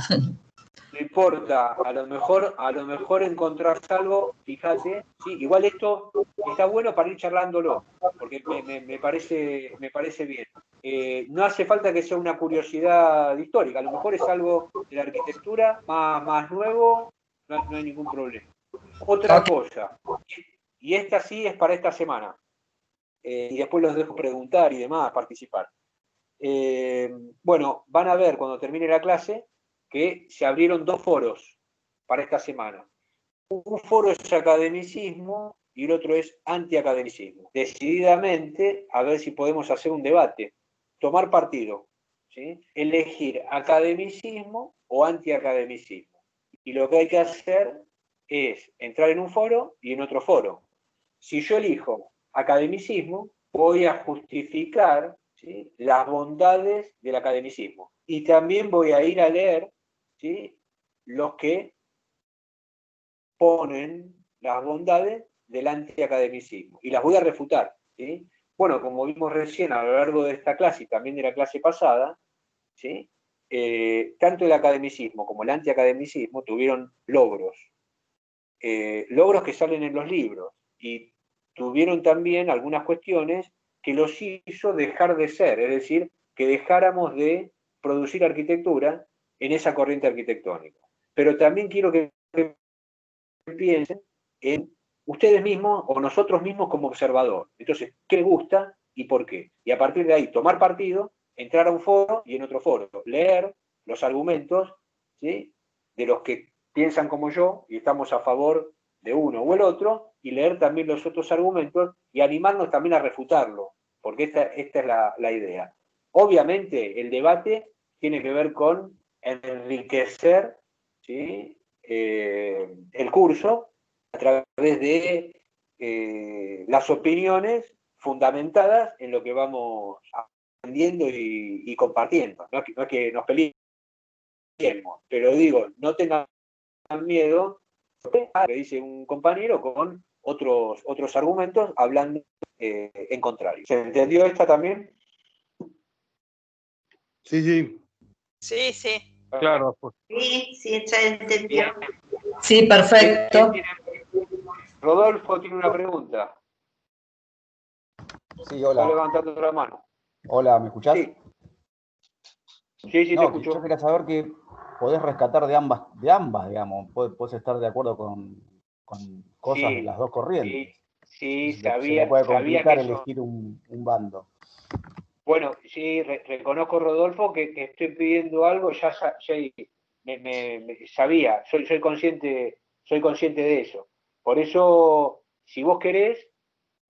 No importa, a lo mejor encontrás algo, fíjate, sí, igual esto está bueno para ir charlándolo, porque me parece bien. No hace falta que sea una curiosidad histórica, a lo mejor es algo de la arquitectura más nuevo, no hay ningún problema. Otra cosa, y esta sí es para esta semana, y después los dejo preguntar y demás, participar. Bueno, van a ver cuando termine la clase que se abrieron 2 foros para esta semana. Un foro es academicismo y el otro es antiacademicismo. Decididamente, a ver si podemos hacer un debate, tomar partido, ¿sí?, elegir academicismo o antiacademicismo. Y lo que hay que hacer es entrar en un foro y en otro foro. Si yo elijo academicismo, voy a justificar, ¿sí?, las bondades del academicismo. Y también voy a ir a leer, ¿sí?, los que ponen las bondades del antiacademicismo. Y las voy a refutar, ¿sí? Bueno, como vimos recién a lo largo de esta clase y también de la clase pasada, ¿sí?, tanto el academicismo como el antiacademicismo tuvieron logros. Logros que salen en los libros. Y tuvieron también algunas cuestiones que los hizo dejar de ser, es decir, que dejáramos de producir arquitectura en esa corriente arquitectónica. Pero también quiero que piensen en ustedes mismos o nosotros mismos como observador. Entonces, ¿qué les gusta y por qué? Y a partir de ahí, tomar partido, entrar a un foro y en otro foro, leer los argumentos, ¿sí?, de los que piensan como yo y estamos a favor de uno o el otro, y leer también los otros argumentos y animarnos también a refutarlo, porque esta es la idea. Obviamente, el debate tiene que ver con enriquecer, ¿sí?, el curso a través de las opiniones fundamentadas en lo que vamos aprendiendo y compartiendo. No es que nos peleemos, pero digo, no tengan miedo a lo que dice un compañero con otros argumentos hablando en contrario. ¿Se entendió esta también? Sí. Sí. Claro. Sí, ya entendió. Sí, perfecto. Rodolfo tiene una pregunta. Sí, hola. Está levantando la mano. Hola, ¿me escuchás? Sí, te escucho. Yo quería saber que podés rescatar de ambas, digamos. Podés estar de acuerdo con cosas de las dos corrientes. Sí, se le puede complicar elegir un bando. Bueno, sí, reconozco, Rodolfo, que estoy pidiendo algo, ya sabía, soy consciente de eso. Por eso, si vos querés,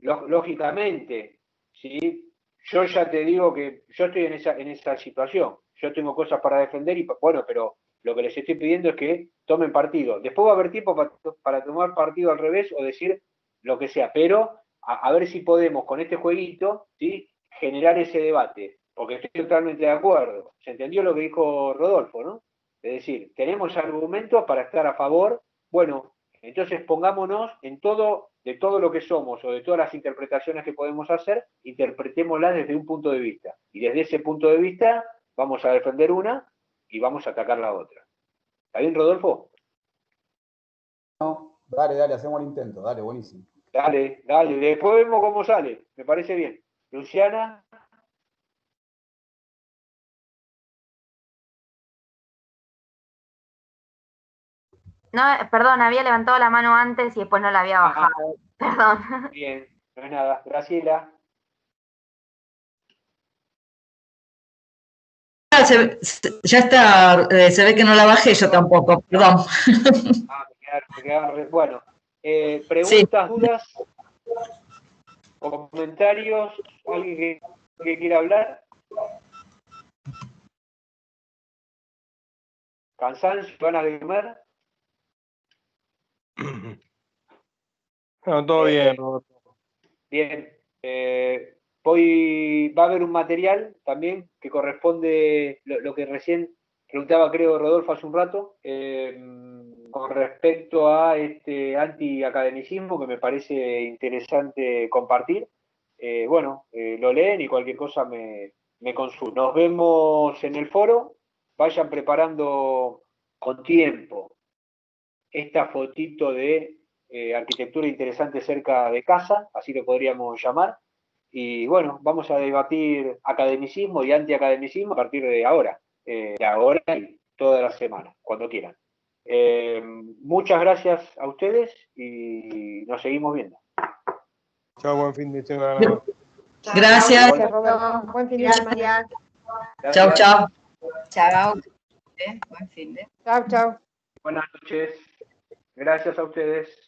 lógicamente, ¿sí?, yo ya te digo que yo estoy en esa situación. Yo tengo cosas para defender y bueno, pero lo que les estoy pidiendo es que tomen partido. Después va a haber tiempo para tomar partido al revés o decir lo que sea, pero a ver si podemos con este jueguito, ¿sí?, generar ese debate, porque estoy totalmente de acuerdo. ¿Se entendió lo que dijo Rodolfo, no? Es decir, tenemos argumentos para estar a favor. Bueno, entonces pongámonos de todo lo que somos o de todas las interpretaciones que podemos hacer, interpretémoslas desde un punto de vista. Y desde ese punto de vista vamos a defender una y vamos a atacar la otra. ¿Está bien, Rodolfo? No, dale, hacemos el intento, dale, buenísimo. Dale, después vemos cómo sale, me parece bien. Luciana. No, perdón, había levantado la mano antes y después no la había bajado. Perdón. Bien, no es nada. Graciela. Ya está, se ve que no la bajé yo tampoco, perdón. Me quedaron bueno, preguntas, sí, dudas, comentarios, alguien que quiera hablar. ¿Cansancio? ¿Ganas de comer? No, todo bien. Bien. Va a haber un material también que corresponde, lo que recién preguntaba, creo, Rodolfo hace un rato, con respecto a este antiacademicismo que me parece interesante compartir. Lo leen y cualquier cosa me consultan. Nos vemos en el foro. Vayan preparando con tiempo esta fotito de arquitectura interesante cerca de casa, así lo podríamos llamar. Y bueno, vamos a debatir academicismo y antiacademicismo a partir de ahora y toda la semana, cuando quieran. Muchas gracias a ustedes y nos seguimos viendo. Chao, buen fin de semana. Gracias. Gracias, Roberto. Buen fin de semana. Chao, chao. Chao. Buen fin de. Chao. Buenas noches. Gracias a ustedes.